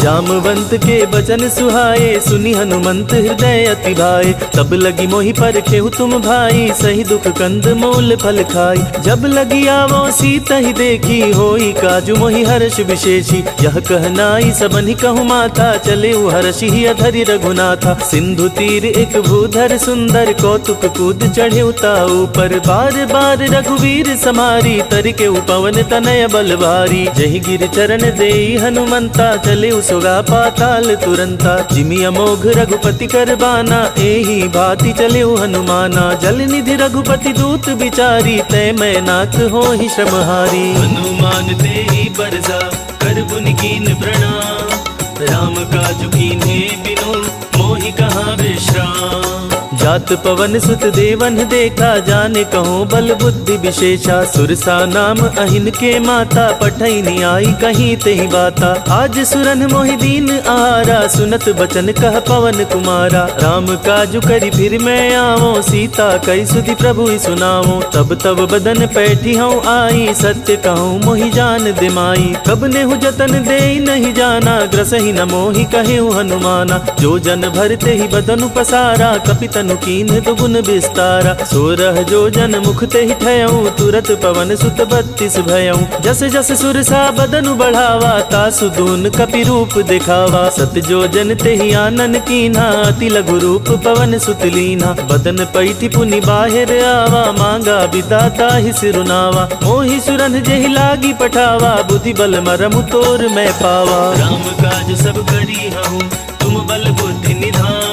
जामवंत के बचन सुहाए, सुनी हनुमंत हृदय अति भाए। तब लगी मोहि पर खेहु तुम भाई, सही दुख कंद मूल फल खाई। जब लगी आवो सीता ही देखी, होई काजु मोहि हर्ष विशेषी। यह कहनाई सबनि कहु माथा, चले हर्षि ही अधरि रघुनाथा। सिंधु तीर एक भूधर सुंदर, कौतुक कूद चढ़े ताऊ पर। बार बार रघुवीर समारी, तरिके पवन तनय बलवारी। जहि गिर चरण देई हनुमंता, चले सुगा पाताल तुरंता। जिमि अमोघ रघुपति कर बाना, एही भांति चले हनुमाना। जल निधि रघुपति दूत बिचारी, तय मैं नाथ होहि श्रमहारी। हनुमान तेहि बरसा, कर पुनि कीन प्रणाम। राम काज कीन्हे बिनु, मोहि कहाँ विश्राम। जात पवन सुत देवन देखा, जाने कहो बल बुद्धि विशेषा। सुरसा नाम अहिन के माता, पठैनी आई कहीं तेहि बाता। आज सुरन मोहि दीन आहारा, सुनत बचन कह पवन कुमारा। राम काजु करि फिर मैं आवो, सीता कई सुधि प्रभु सुनावो। तब तब बदन पैठी हूँ आई, सत्य कहूँ मोहि जान दिमाई। कब नेहु जतन दे नहीं जाना, ग्रसहि न मोहि कहेउ हनुमाना। जो जन भरते ही बदनु पसारा, कपितनु कीन दुगुन विस्तारा। सोरह जो जन मुख ते ही ठयऊं, तुरत पवन सुत 32 भयऊं। जस जस सुरसा बदनु बढ़ावा, तासु दून कपि रूप दिखावा। सत जो जन ते ही आनन कीन्हा, अति लघु रूप पवन सुत लीन्हा। बदन पैठी पुनि बाहिर आवा, मांगा बिदाता ही सिरुनावा। मोहि सुरन जेहि लागी पठावा, बुद्धि बल मरमु तोर मैं पावा। राम काज सब करी हूँ, तुम बल बुद्धि निधान।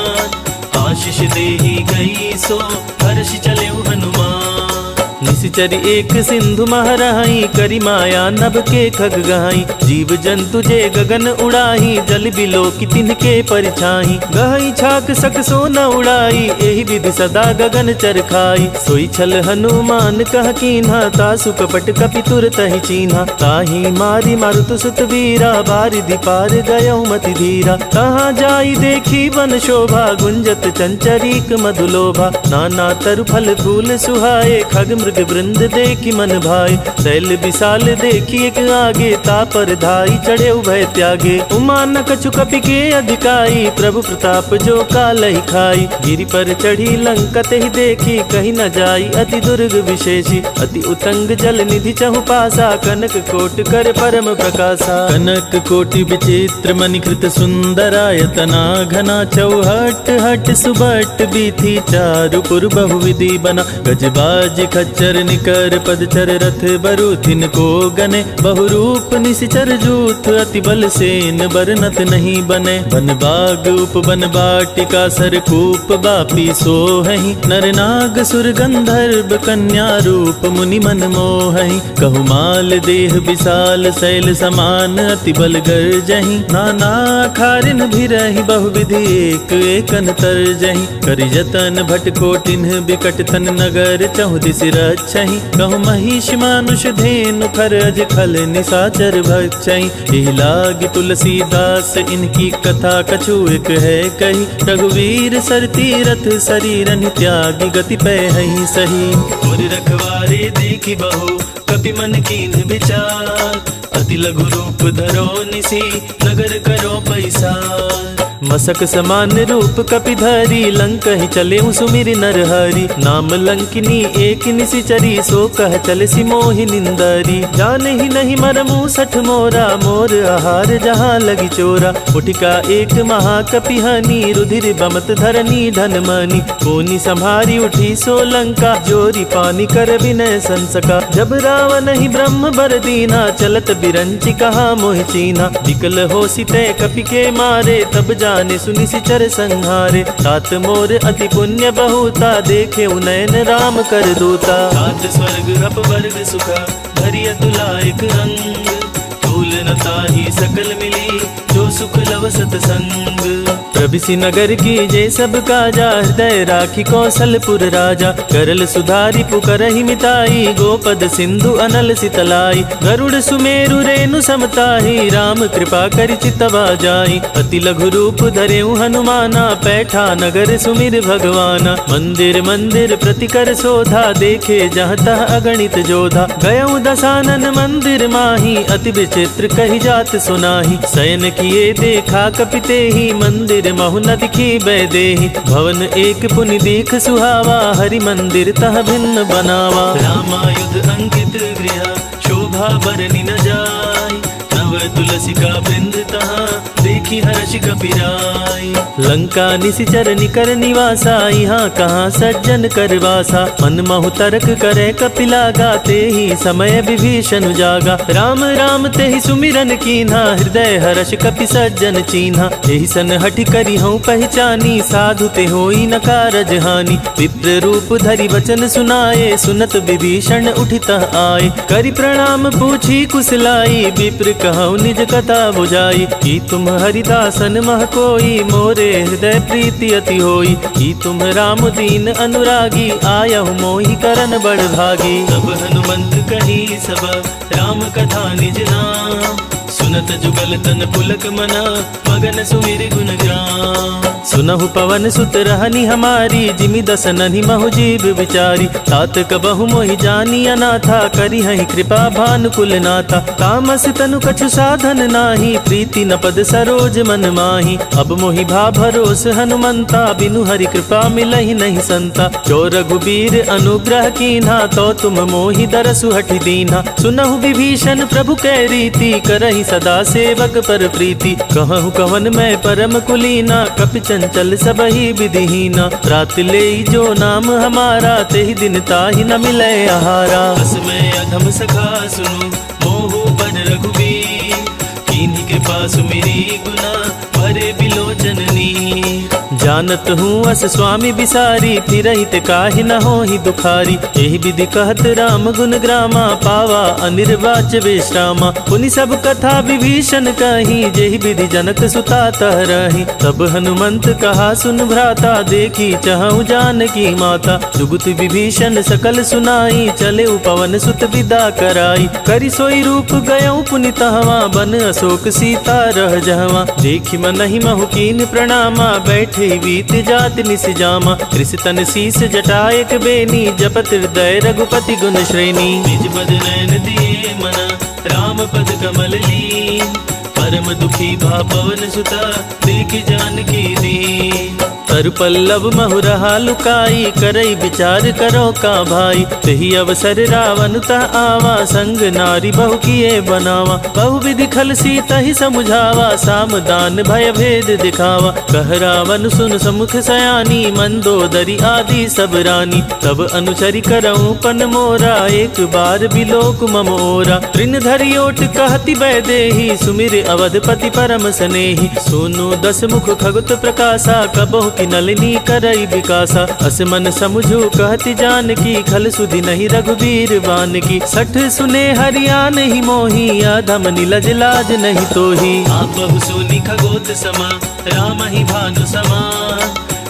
आशीष देहि गई सो, हर्ष चले हनुमान। निशिचर एक सिंधु महराई, करी माया नभ के खग गहाई। जीव जंतु जे गगन उड़ाही, जल बिलो की तिनके परिछाही। गहाई छाक सक सो न उड़ाई, एहि विधि सदा गगन चर खाई। सोई छल हनुमान कह कीन्हा, तासु कपट कपि तुरत ही चीन्हा। ताही मारी मारुत सुत वीरा, बारिधि पार गयौ मति धीरा। कहाँ जाई देखी वन शोभा, गुंजत चंचरीक मधुलोभा। नाना तरु फल फूल सुहाए, खग मृग वृंद देखी मन भाई। शैल विशाल देखी एक आगे, तापर धाई चढ़े भय त्यागे। उमा न कछु कपि के अधिकाई, प्रभु प्रताप जो कालहि खाई। गिरि पर चढ़ी लंकत ही देखी, कहीं न जाई अति दुर्ग विशेषी। अति उतंग जल निधि चहु पासा, कनक कोट कर परम प्रकाशा। कनक कोटि विचित्र मणिकृत सुंदरायतना, घना चौहट हट सुबट बीथी। चारु पुर बहुविधि बना, गजबाज खच्चर निकर पदचर। रथ बरु तिनको गने, बहुरूप निशिचर जूथ। अति बल सेन बरनत नहीं बने, बन बाग उपवन बाटिका। सरकूप बापी सोहहि, नर नाग सुर गंधर्व कन्या। रूप मुनि मन मोहहि, कहु माल देह विशाल। शैल समान अति बल गर्जहि, नाना खारिन भिरहि। बहुविधि एक एकन तरजहि, करि जतन भट कोटिन्ह। बिकट तन नगर चहु दिस रक्षहि, कहु महिष मानुष धेनु। खरज खल निशाचर भक्षहि, एहि लागी तुलसीदास। इनकी कथा कछु एक है कही, रघुवीर सर तीरथ शरीरन त्यागी। गति पैहि सही, और रखवारे देखी बहु, कपि मन कीन्ह विचार। अति लघु रूप धरो निसी, नगर करो पैसार। मसक समान रूप कपि धरी, लंक ही चले सुमिरि नर हरि। नाम लंकिनी एक निशिचरी, सो कह चल सी मोहि निंदरी। जाने ही नहीं मरमु सठ मोरा, मोर आहार जहाँ लगी चोरा। उठिका एक महाकपि हनी, रुधिर बमत धरनी धन मनी। कोनी संभारी उठी सो लंका, जोरी पानी कर विनय संसका। जब रावण ही ब्रह्म बर दीना, चलत बिरंची कहा मोहि चीना। विकल हो सिते कपि के मारे, तब जाने सुनि सिचर संहारे। तात मोर अति पुण्य बहुता, देखे उनयन राम कर दूता। तात स्वर्ग अपवर्ग सुखा, धरि अतुलायक अंग। तूल न ताहि सकल मिली, जो सुख लव सतसंग। प्रभिसि नगर की जय सब काजा, हृदय राखी कौशलपुर राजा। करल सुधारी पुकरहि मिताई, गोपद सिंधु अनल सितलाई। गरुड़ सुमेरु रेणु समताही, राम कृपा करि चितवा जाई। अति लघु रूप धरेउ हनुमाना, पैठा नगर सुमिर भगवाना। मंदिर मंदिर प्रतिकर शोधा, देखे जहाँ तह अगणित जोधा। गयउ दसानन मंदिर माही, अति विचित्र कही जात सुनाही। शयन किए देखा कपिते ही, मंदिर महु न दिखी बैदेही। भवन एक पुनि देख सुहावा, हरि मंदिर तह भिन्न बनावा। रामायुध अंकित गृह, शोभा बरनि न जाय। नव तुलसी का वृंद तहाँ, देखी हर्ष कपिराई। लंका निशिचर निकर निवासा, यहाँ कहाँ सज्जन करवासा। मन महु तर्क करे कपिला, गाते ही समय विभीषण जागा। राम राम ते ही सुमिरन कीन्हा, हृदय हर्ष कपि सज्जन चीन्हा। एहि सन हठि करी हूँ पहचानी, साधु ते होई न कारज हानि। विप्र रूप धरि वचन सुनाए, सुनत विभीषण उठितः आए। करि प्रणाम पूछी कुशलाई, विप्र कहु निज कथा बुझाई। कि तुम हरिदासन मह कोई, मोरे हृदय प्रीति अति होई। कि तुम राम दीन अनुरागी, आयहु मोहि करन बड़ भागी। तब हनुमंत कही सब, राम कथा निज नाम। सुनत जुगल तन पुलक मना, मगन सुमिर गुण ग्राम। सुनहु पवन सुत रहनी हमारी, जिमि दसनहि महु जीव विचारी। तात कबहु मोहि जानी अनाथा, करी हहि कृपा भानुकुल नाथा। तामस तनु कछु साधन नाही, प्रीति न पद सरोज मन माही। अब मोहि भा भरोस हनुमंता, बिनु हरि कृपा मिलहि नहीं संता। जो रघुबीर अनुग्रह कीन्हा, तो तुम मोहि दरसु हठि दीन्हा। सुनहु विभीषण प्रभु कै रीति, करहि सदा सेवक पर प्रीति। कहूँ कवन मैं परम कुलीना, कपि चंचल सबहि विधिहीना। रात ले जो नाम हमारा, तेहि दिन ताहि न मिलै आहारा। बस मैं अधम सखा सुनु, मोहु बन रघुबीर। कीन्ही कृपा सुमिरी गुना, भरे बिलोचन नीर। जानत हूँ अस स्वामी बिसारी, फिरहित काहि न होहि दुखारी। एहि विधि कहत राम गुण ग्रामा, पावा अनिर्वाच विश्रामा। पुनि सब कथा विभीषण कही, जेहि विधि जनक सुता तह रही। तब हनुमंत कहा सुन भ्राता, देखी चहु जानकी माता। जुगुत विभीषण सकल सुनाई, चले पवन सुत विदा कराई। करि सोई रूप गयउ पुनि तहवा, बन अशोक सीता रह जहवा। देखी मनहि महु कीन प्रणामा, बैठे वीत जात निस जामा। कृष तन शीस जटायक बेनी, जपत हृदय रघुपति गुण श्रेणी। निज पद नयन दिए मना, राम पद कमल लीन। परम दुखी भा पवन सुता, देखि जानकी दीन। तरु पल्लव महु रहा लुकाई, करई विचार करो का भाई। तही अवसर रावण तह आवा, संग नारी बहु किए बनावा। बहु विधि खल सीतहि समुझावा, सामदान भय भेद दिखावा। कह रावण सुन समुख सयानी, मंदोदरी आदि सब रानी। तब अनुचरि करऊं पन मोरा, एक बार बिलोक मम ओरा। तृण धरि ओट कहति बैदेही, सुमिर अवधपति परम सनेही। सुनु दस मुख खगुत प्रकाशा, कबहु की नलिनी करई विकासा। अस मन समुझू कहति जानकी, खल सुधि नहीं रघुबीर बान की। सठ सुने हरियान ही मोही, अधम निलज लाज नहीं तोही। आप बहु सुनि खगोत समा, राम ही भानु समान।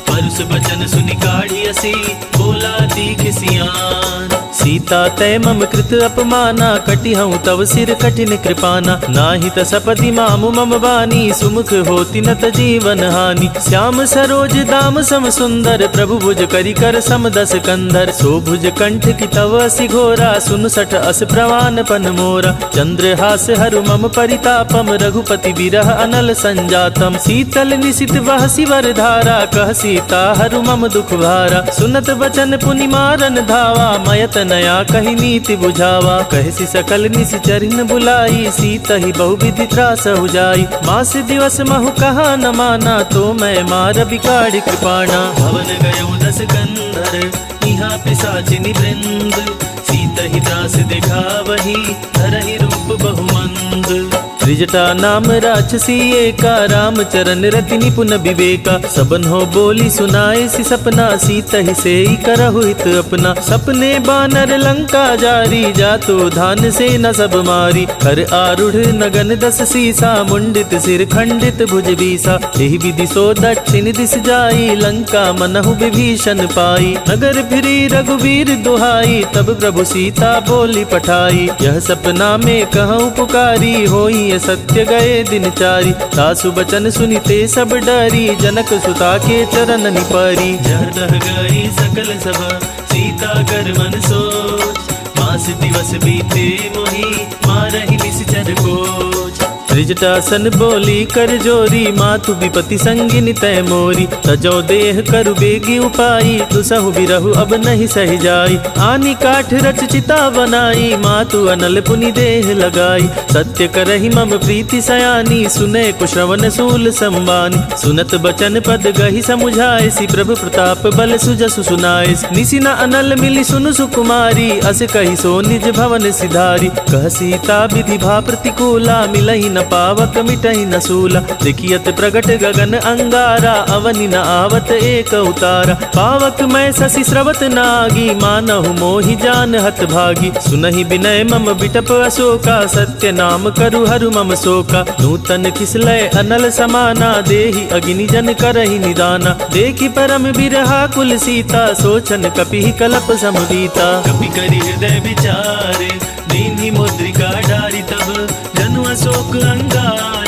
परुष बचन सुनि काढ़ी असी, बोला तीख सियान। सीता तय मम कृत अपमाना, कटिहऊँ तव सिर कठिन कृपाना। नाहि त सपदि मामु मम बानी, सुमुख होति न त जीवन हानि। श्याम सरोज दाम सम सुंदर, प्रभु भुज करि कर सम दस कंधर। सो भुज कंठ की तव असि घोरा, सुन सठ अस प्रवान पन मोरा। चंद्रहास हरु मम परितापम, रघुपति विरह अनल संजातम। शीतल निशित वहसि वर धारा, कह सीता हरु मम दुख भारा। सुनत बचन पुनि मारन धावा, मयत नया कही नीति बुझावा। कहसी सकल निशिचरिन बुलाई, सीत ही बहु विधि त्रास हो जाई। मास दिवस महु कहा न माना, तो मैं मार बिगाड़ कृपाणा। भवन गयो दस कंधर, यहाँ पिशाचिनी वृंद। सीत ही त्रास देखा वही, धरहि रूप बहुमंद। त्रिजटा नाम राक्षसी एका, राम चरण रति निपुण विवेका। सबन हो बोली सुनाए सी सपना, सीता ही से करहु हित अपना। सपने बानर लंका जारी, जातो धान से न सब मारी। हर आरूढ़ नगन दस सीसा, मुंडित सिर खंडित भुज बीसा। यही विधि सो दक्षिण दिस जाई, लंका मनहु विभीषण पाई। नगर फिरी रघुवीर दुहाई, तब प्रभु सीता बोली पठाई। यह सपना में कहूँ पुकारी, होई सत्य गए दिन चारी। सासु बचन सुनिते सब डरी, जनक सुता के चरण निपरी। जह गई सकल सभा, सीता कर मन सोच। मास दिवस बीते मोही, मारहि निश्चर कोच। त्रिजटासन बोली कर जोरी, मातु विपति संगिनी तय मोरी। तजो देह करु बेगी उपाई, दुसहु बिरहु अब नहीं सह जाई। आनी काठ रच चिता बनाई, मातु अनल पुनि देह लगाई। सत्य करहि मम प्रीति सयानी, सुने कुश्रवण सूल संबानी। सुनत बचन पद गहि समुझाए, सी प्रभु प्रताप बल सुजसु सुनाए। निसिना अनल मिली सुनु सुकुमारी, अस कहि सो निज भवन सिधारी। कह सीता विधि भा प्रतिकूला, मिलहि न पावक मिटहि न सूला। देखियत प्रगट गगन अंगारा, अवनि न आवत एक उतारा। पावक मैं शशि स्रवत नागी, मानहु मोहि जान हत भागी। सुनहि विनय मम बिटप अशोका, सत्य नाम करु हरु मम शोका। नूतन किसलय अनल समाना, देहि अग्नि जन करहि निदाना। देखि परम बिरहा कुल सीता, सोचन कपि कलप समबीता। कपि करि हृदय विचार, दीन्हि मुद्रिका डारी। तब जनु अशोक अंगार,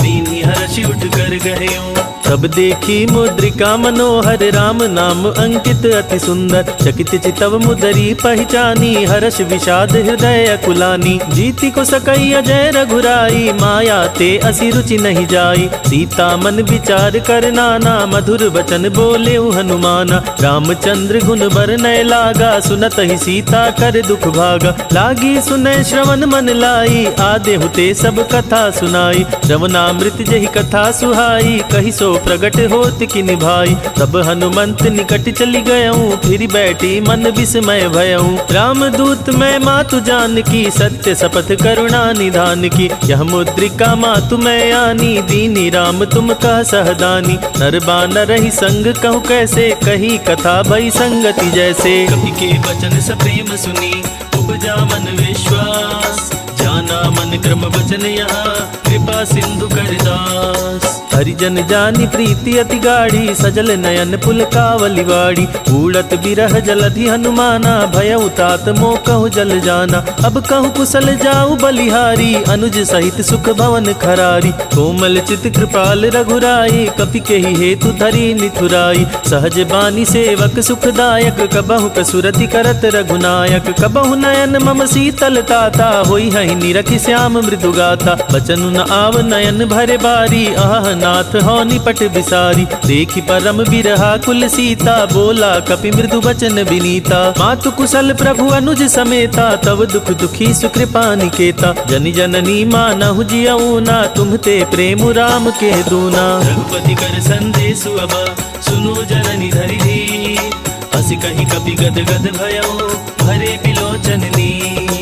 दीन्हि हर्षि उठ कर गह्यो। तब देखी मुद्रिका मनोहर, राम नाम अंकित अति सुंदर। चकित चितव मुदरी पहचानी, हर्ष विषाद हृदय अकुलानी। जीति को सकई अजय रघुराई, माया ते असी रुचि नहीं जाई। सीता मन विचार कर नाना, मधुर बचन बोले हनुमाना। रामचंद्र गुण बरनय लागा, सुनत ही सीता कर दुख भागा। लागी सुनय श्रवण मन लाई, आदे हुते सब कथा सुनाई। रवनामृत जहि कथा सुहाई, कहि सो प्रगट होत कि निभाई। तब हनुमंत निकट चली गयऊँ, फिर बैठी मन विस्मय भयऊँ। राम दूत मैं मातु जान की, सत्य शपथ करुणा निधान की। यह मुद्रिका मातु मैं आनी, दीनी राम तुम कह सहदानी। नर बानर ही संग कहूँ कैसे, कही कथा भई संगति जैसे। कवि के वचन सप्रेम सुनी, उपजा मन विश्वास। जाना मन क्रम वचन यहाँ, कृपा सिंधु करदास। हरिजन जानी प्रीति अति गाढ़ी, सजल नयन पुलकावली वाड़ी। उड़त बिरह जलधि हनुमाना, भयउ तात मोह कहु जल जाना। अब कहु कुशल जाऊ बलिहारी, अनुज सहित सुख भवन खरारी। कोमल चित कृपाल रघुराई, कपि केहि हेतु धरी निथुराई। सहज बानी सेवक सुखदायक, कबहु कसुरति करत रघुनायक। कबहु नयन मम शीतल ताता, होई हहि निरखि श्याम मृदु गाथा। बचनु न आव नयन भरे बारी, आह नाथ हो निपट बिसारी। देखि परम बिरहा कुल सीता, बोला कपि मृदु बचन विनीता। मातु कुशल प्रभु अनुज समेता, तव दुख दुखी सुकृपा निकेता। जनि जननी मानहु जियऊ ना, तुम्हते प्रेम राम के दूना। रघुपति कर संदेशु अब, सुनो जननी धरि धीर। हसि कहि कपि गद गद भयऊ, भरे बिलोचन नीर।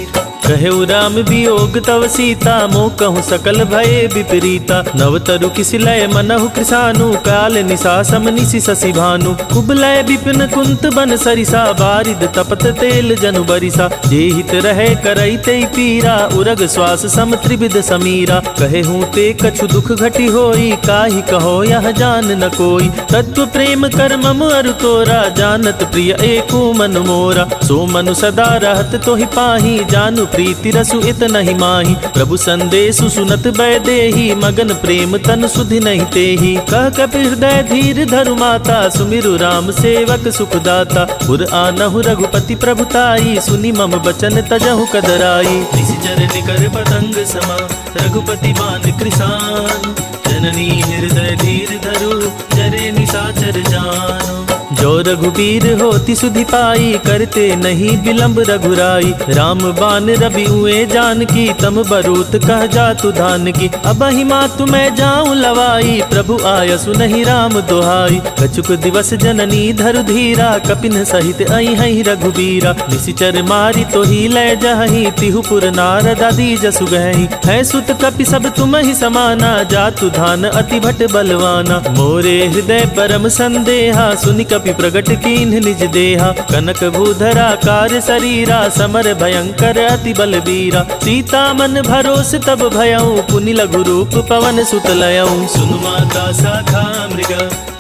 कहेउ राम वियोग तव सीता, मोह कहूँ सकल भये विपरीता। नवतरु किसिलय मनहु कृसानु, काल निशा समनिशि शशि भानु। कुबलय विपिन कुंत बन सरिसा, बारिद तपत तेल जनु बरिसा। जेहित रहे करई तेई पीरा, उरग श्वास सम त्रिविध समीरा। कहेहूँ ते कछु दुख घटी होई, काहि कहो यह जान न कोई। तत्व प्रेम कर मम अरु तोरा, जानत प्रिय एको मन मोरा। सो मनु सदा रहत तोहि पाही, जानु प्रीति रसु इत नहीं माही। प्रभु संदेशु सुनत बै देही, मगन प्रेम तन सुधि नहीं तेही। कह कपि हृदय धीर धरु माता, सुमिरु राम सेवक सुखदाता। पुर आनहु रघुपति प्रभुताई, सुनि मम बचन तजहु कदराई। निश्चर निकर पतंग समा, रघुपति मान कृसान। जननी हृदय धीर धरु, जरे निशाचर जानो। जो रघुबीर होती सुधि पाई, करते नहीं विलंब रघुराई। राम बान रवि उए जानकी, तम बरूत कह जातु धान की। अब ही मातु मैं जाऊं लवाई, प्रभु आयसु नहीं राम दुहाई। कछुक दिवस जननी धरु धीरा, कपिन सहित आई हई रघुबीरा। निशिचर मारी तो ही लय जहि, तिहुपुर नारद आदि जसु गहि। है सुत कपि सब तुम ही समाना, जातु धान अति भट बलवाना। मोरे हृदय परम संदेहा, सुनि कपि प्रगट कीन्ह निज देहा। कनक भूधरा कार शरीरा, समर भयंकर अति बलबीरा। सीता मन भरोस तब भयऊ, पुनि लघु रूप पवन सुत लयऊ। सुनु माता शाखा मृग,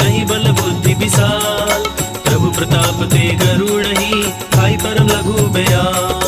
नहीं बल बुद्धि विशाल। प्रभु प्रताप ते गरुड़हि, खाई परम लघु बयाल।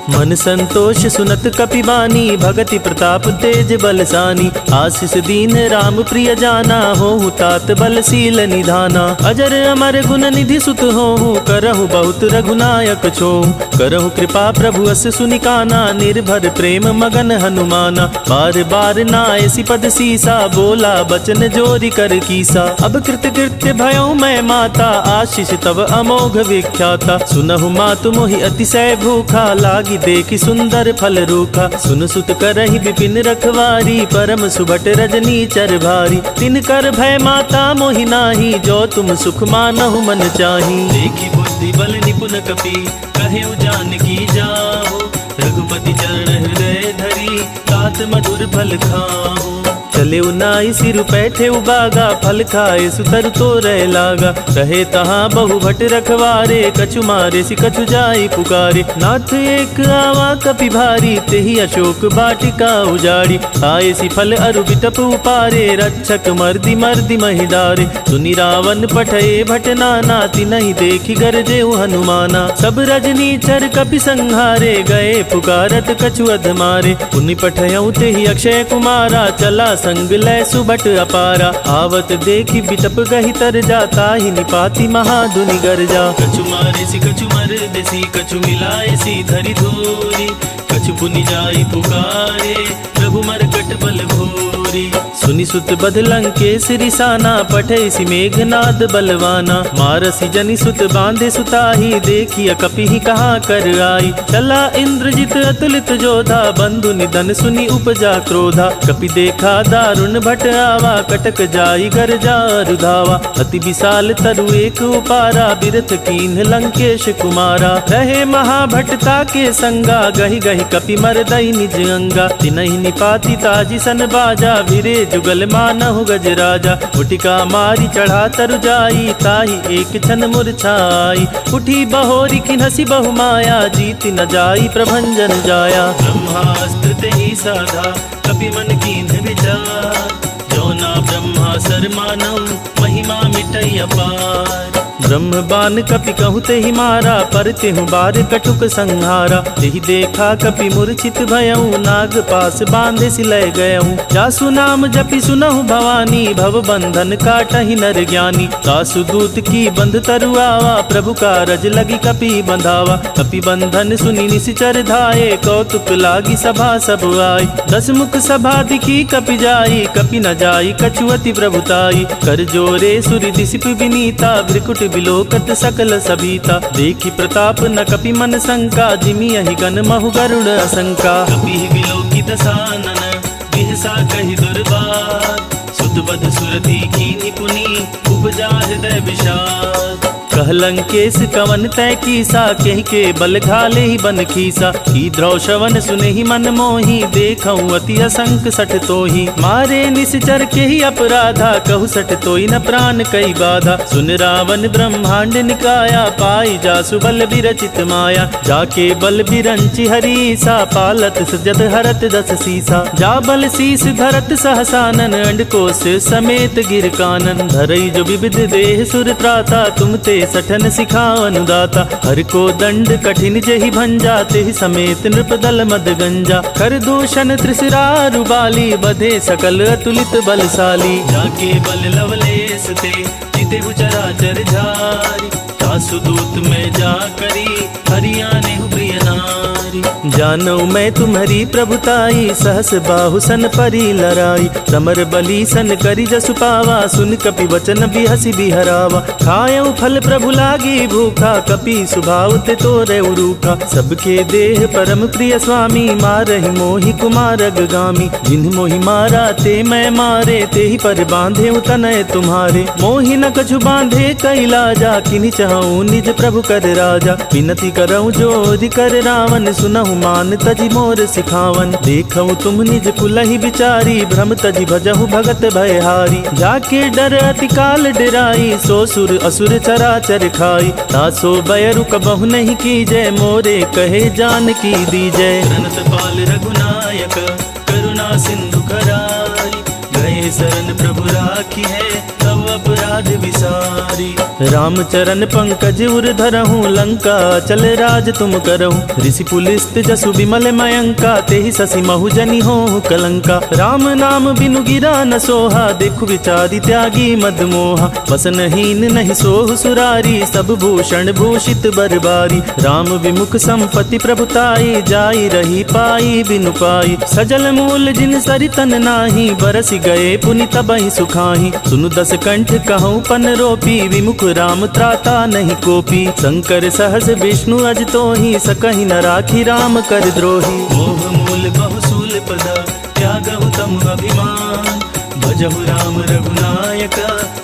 मन संतोष सुनत कपि बानी, भगति प्रताप तेज बलसानी। आशीष दीन राम प्रिय जाना, होहु तात बलशील निधाना। अजर अमर गुण निधि सुत होहु, करहु बहुत रघुनायक छोहु। करहु कृपा प्रभु अस सुनिकाना, निर्भर प्रेम मगन हनुमाना। बार बार नायसी पद सीसा, बोला बचन जोरी कर कीसा। अब कृत कृत्य भयऊ मैं माता, आशीष तब अमोघ विख्याता। सुनहु मातु मोहि अतिशय भूखा, लागी देखि सुंदर फल रूखा। सुन सुत करहि विपिन रखवारी, परम सुभट रजनी चर भारी। तिन कर भय माता मोहि नाही, जो तुम सुख मानहु मन चाही। देखि बुद्धि बल निपुण कपि, कहेउ जानकी जाहु। रघुपति चरण हृदय धरी, तात मधुर फल खाहु। चले उनाई सिर पैठे उबागा, फल खाए सुतर तो रह लागा। रहे तहाँ बहु भट रखवारे, कछु मारे सि कछु जाई पुकारे। नाथ एक आवा कपि भारी, तेहि अशोक बाटिका उजाड़ी। आए सि फल अरु बिटप उपारे, रक्षक मर्दि मर्दि महिदारे। सुनि रावण पठये भट नाना, तिनहि देखि गरजेउ हनुमाना। सब रजनी चर कपि संहारे, गए पुकारत कछु अधमारे। पुनि पठयउ तेहि अक्षय कुमारा, चला संग लय सुबट अपारा। आवत देखि बिटप गहि तर जाता, ही निपाति महाधुनि गर्जा। कछु मारे सी कछु मर देसी, कछु मिलाए सी धरि धोरी। कछु पुनि जाई पुकारे, प्रभु मरकट बल भोरी। सुनि सुत बध लंकेश रिसाना, पठै सि मेघनाद बलवाना। मारसी जनि सुत बांधे सुताही, देखिय कपिहि कहाँ कर आई। चला इंद्रजित अतुलित जोधा, बंधु निधन सुनि उपजा क्रोधा। कपि देखा दारुण भट आवा, कटक जाई गर्जा रुधावा। अति विशाल तरु एक उपारा, बिरथ कीन्ह लंकेश कुमारा। रहे महाभटता के संगा, गहि गहि कपि मरदई निज अंगा। तिनहि निपाति ताजी सन बाजा, भिरे जुगल मानहु गजराजा। उटिका मारी चढ़ा तरु जाई, ताही एक छन मूर्छाई। उठी बहोरी किन्हसी बहु माया, जीति न जाई प्रभंजन जाया। ब्रह्मास्त्र तेहि साधा, कपि मन कीन्ह विचार। जो ना ब्रह्मा सर मानऊ, महिमा मिटई अपार। ब्रह्म बान कपि कहु तेहि मारा, पर तेहु बार कटुक संहारा। तेहि देखा कपि मूर्छित भयऊ, नाग पास बांधे सिलय गयऊ। जासु नाम जपि सुनहु भवानी, भव बंधन काटहि नर ज्ञानी। तासु दूत की बंध तरु आवा, प्रभु कारज लगी कपि बंधावा। कपि बंधन सुनि निशिचर धाये, कौतुक लागी सभा सब आय। दस मुख सभा दिखी कपि जाई, कपि न जाई कछु अति प्रभुताई। कर जोरे सुरि दिसिप विनीता, भ्रिकुट बिलोकत सकल सभीता। देखी प्रताप न कपि मन शंका, जिमि यहि गण महु गरुड़ असंका। कपि बिलोकित सानन, बिहसा कहि दुर्बात। सुत बध सुरति कीन्हि पुनि, उपजा हृदय विषाद। कह लंकेश कवन तै कीसा, कहि के बल घाले ही बन खीसा। की द्रौ श्रवण सुने ही मन मोही, देखऊं अति असंक सठ तोही। मारे निश्चर के ही अपराधा, कहु सठ तोई न प्राण कई बाधा। सुन रावण ब्रह्मांड निकाया, पाई जासु बल विरचित माया। जाके बल बिरंचि हरीसा, पालत सजत हरत दस सीसा। जा बल शीस धरत सहसानन, अंडकोश समेत गिर कानन। धरई जो विविध देह सुर त्राता, तुम ते सठन सिखावन दाता। हर को दंड कठिन जेहि भंजा, तेहि समेत नृप दल मद गंजा। कर दूषण त्रिशिरारु बाली, बधे सकल अतुलित बलशाली। जाके बल लवलेस ते, जिते चराचर झारी। तासु दूत में जा करी, हरियाने प्रिय नारी। जानऊ मैं तुम्हारी प्रभुताई, सहस बाहु सन परी लराई। समर बली सन करी जसु पावा, सुन कपि वचन बिहसी बिहरावा। खायऊ फल प्रभु लागी भूखा, कपि सुभाव ते तोरे रूखा। सबके देह परम प्रिय स्वामी, मारहि मोहि कुमारग गामी। जिन्ह मोहि मारा ते मैं मारे, ते ही पर बांधे तनय तुम्हारे। मोहि न कछु बांधे कैलाजा, किन्हि चाहूँ निज प्रभु कर राजा। विनती करऊँ जोरि कर रावण, सुनहु मान तजि मोर सिखावन। देखऊँ तुम निज कुलहि बिचारी, भ्रम तजि भजहु भगत भयहारी। जाके डर अति काल डराई, सो सुर असुर चराचर खाई। तासो बयरु कबहु नहीं कीजय, मोरे कहे जानकी दीजय। अनंत पाल रघुनायक, करुणा सिंधु करारी। गए शरण प्रभु राखी है, तब अपराध विसारी। रामचरण पंकज उर धरहूँ, लंका चल राज तुम करहूँ। ऋषि पुलिस्त जसु विमल मयंका, तेहि शशि महु जनि होहु कलंका। राम नाम बिनु गिरा न सोहा, देखु विचारी त्यागी मद मोहा। वसनहीन नहीं सोहु सुरारी, सब भूषण भूषित बरबारी। राम विमुख संपत्ति प्रभुताई, जाई रही पाई बिनु पाई। सजल मूल जिन सरितन नाही, बरसि गए पुनि तबहि सुखाही। सुनु दस कंठ कहूँ पन रोपी, विमुख राम त्राता नहीं कोपी। शंकर सहस विष्णु अज तोहि, सकहि न राखी राम कर द्रोही। मोह मूल बहुसूल पदा, त्यागहु तम अभिमान। भजहु राम रघुनायक,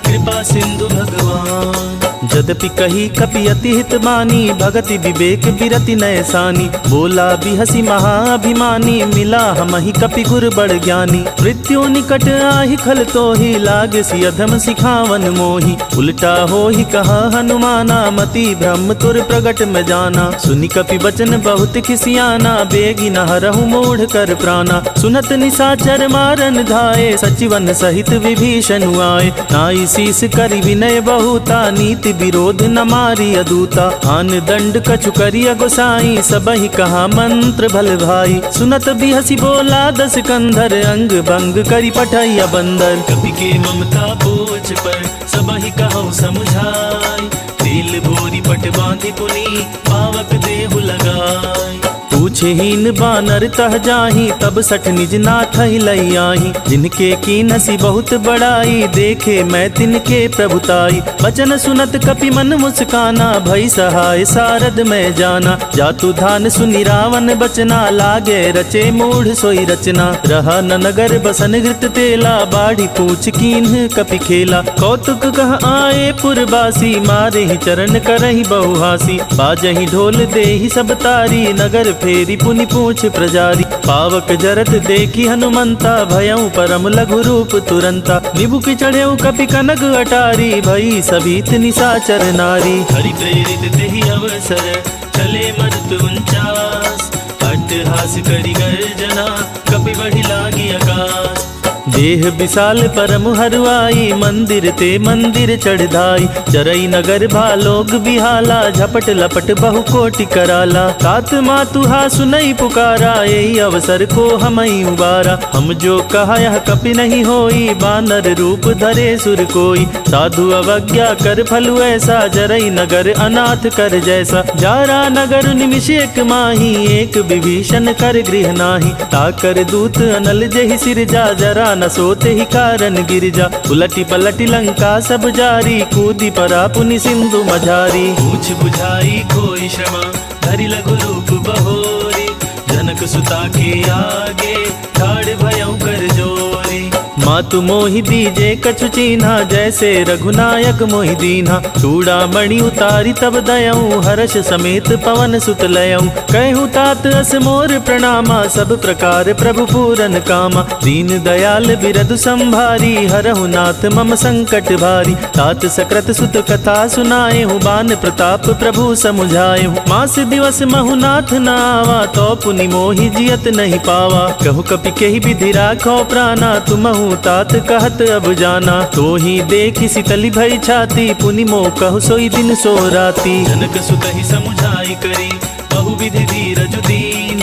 कृपा सिंधु भगवान। जदपि कही कपि अति हित बानी, भगति विवेक बिरति नय सानी। बोला बिहसी महाअभिमानी, मिला हमहि कपि गुर बड़ ज्ञानी। मृत्यु निकट आहि खल तोहि, लागसी अधम सिखावन मोहि। उल्टा होहि कहा हनुमाना, मति ब्रह्म तुर प्रगट में जाना। सुनि कपि वचन बहुत खिसियाना, बेगी न हरहु मूढ़ कर प्राणा। सुनत निशाचर मारन धाये, सचिवन सहित विभीषण आए। नाई शीस करि विनय बहुता, नीति विरोध न मारी अदूता। आन दंड कछु करिय गोसाई, सबहि कहा मंत्र भल भाई। सुनत बिहसी बोला दस कंधर, अंग भंग करि पठैया बंदर। कपि के ममता बोझ पर, सबहि कहु समुझाई। तेल बोरी पट बांधि पुनि, पावक देहु लगाई। पूछहीन बानर तह जाही, तब सठ निज नाथ ही लई आही। जिनके कीनसी बहुत बड़ाई, देखे मैं तिनके प्रभुताई। वचन सुनत कपि मन मुस्काना, भई सहाय सारद में जाना। जातु धान सुनि रावण बचना, लागे रचे मूढ़ सोई रचना। रहा न नगर बसन घृत तेला, बाढ़ी पूछ कीन्ह कपि खेला। कौतुक कह आए पुरबासी, मारे ही चरण करहि बहुहासी। बाजहि ढोल देहि सब तारी, नगर फेरी पुनि पूछ प्रजारी। पावक जरत देखी हनुमंता, भयउ परम लघु रूप तुरंता। निबुक चढ़ेउ कपि कनक अटारी, भई सभीत निशाचर नारी। हरि प्रेरित तेहि अवसर, चले मरुत उनचास। अट्टहास करि गर्जना, कपि बढ़ि लागी आकाश। देह विशाल परम हरुआई, मंदिर ते मंदिर चढ़ाई। चरई नगर भालोग बिहाला, झपट लपट बहु कोटि कराला। तात मातुहा सुनई पुकारा, यही अवसर को हमई उबारा। हम जो कहा यह कपि नहीं होई, बानर रूप धरे सुर कोई। साधु अवज्ञा कर फलु ऐसा, जरई नगर अनाथ कर जैसा। जारा नगर निमिष एक माही, एक विभीषण कर गृह नाही। ताकर दूत अनल जहि सिरजा, जरा न सोते ही कारण गिरजा। उलटी पलटी लंका सब जारी, कूदी परा पुनि सिंधु मझारी। पूछ बुझाई कोई क्षमा, धरि लघु रूप बहोरी। जनक सुता के आगे, ठाड़ भयउ कर जोरी। मातु मोहि दीजे कछु चीन्हा, जैसे रघुनायक मोहि दीन्हा। चूड़ामणि उतारी तब दयऊँ, हर्ष समेत पवन सुत लयऊँ। कहूँ तात अस मोर प्रणामा, सब प्रकार प्रभु पूरन कामा। दीन दयाल बिरदु संभारी, हरहु नाथ मम संकट भारी। तात सकृत सुत कथा सुनाए हूँ, बान प्रताप प्रभु समुझाए हूँ। मास दिवस महु नाथ न आवा, तो पुनि मोहि जियत नहीं पावा। कहु कपि केहि विधि राखो प्राणा, तुमहु तात कहत अब जाना। तो ही देखी शीतली भई छाती, पुनि मोह कहु सोई दिन सो राती। जनक सुत ही समुझाई करी, बहु विधि धीरज दीन।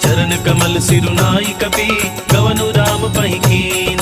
चरण कमल सिरुनाई कपि, गवनु राम पहि कीन।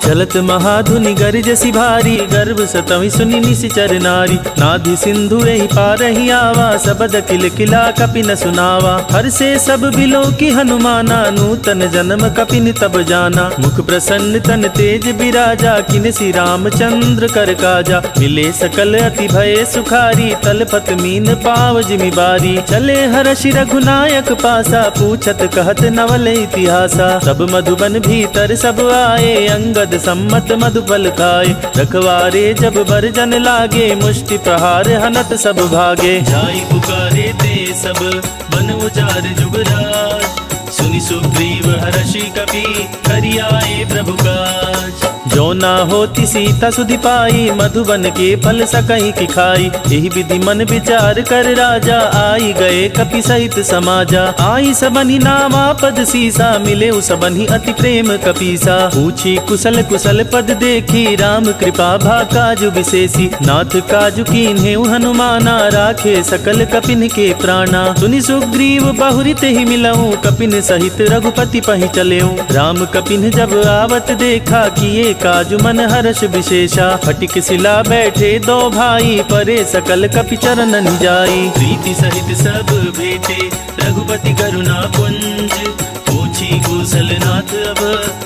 चलत महाधुनि गरजसी भारी, गर्भ सतवि सुनि निशिचर नारी। नाधि सिंधु एहि पारहि आवा, सबद किल किला कपिन सुनावा। हर से सब बिलो की हनुमाना, नूतन जन्म कपिन तब जाना। मुख प्रसन्न तन तेज बिराजा, किनसी रामचंद्र कर काजा। मिले सकल अति भय सुखारी, तलपत मीन पाव जिमि बारी। चले हर्षि रघुनायक पासा, पूछत कहत नवल इतिहासा। सब मधुबन भीतर सब आए, अंगद सम्मत मधुफल खाए। रखवारे जब बरजन लागे, मुष्टि प्रहार हनत सब भागे। जाई पुकारे ते सब बन उजार जुगराज, सुनि सुग्रीव हर्षि कपि करि आए प्रभु काज। जो ना होती सीता सुधि पाई, मधुबन के फल सकहीं की खाई। यही विधि मन विचार कर राजा, आई गए कपि सहित समाजा। आई सबनि नामा पद सीसा, मिले सबनि अति प्रेम कपीसा। पूछी कुशल कुशल पद देखी, राम कृपा भा काजु विशेषी। नाथ काजु कीन्हे हनुमाना, राखे सकल कपिन के प्राणा। सुनि सुग्रीव बहुरि तेहि मिलऊं, कपिन सहित रघुपति पहि चलेऊं। राम कपिन जब आवत देखा, किए काजु मन हर्ष विशेषा। फटिक सिला बैठे दो भाई, परे सकल कपि चरणन जाई। प्रीति सहित सब भेटे, रघुपति करुणा पुंज। पूछी कुशल नाथ अब,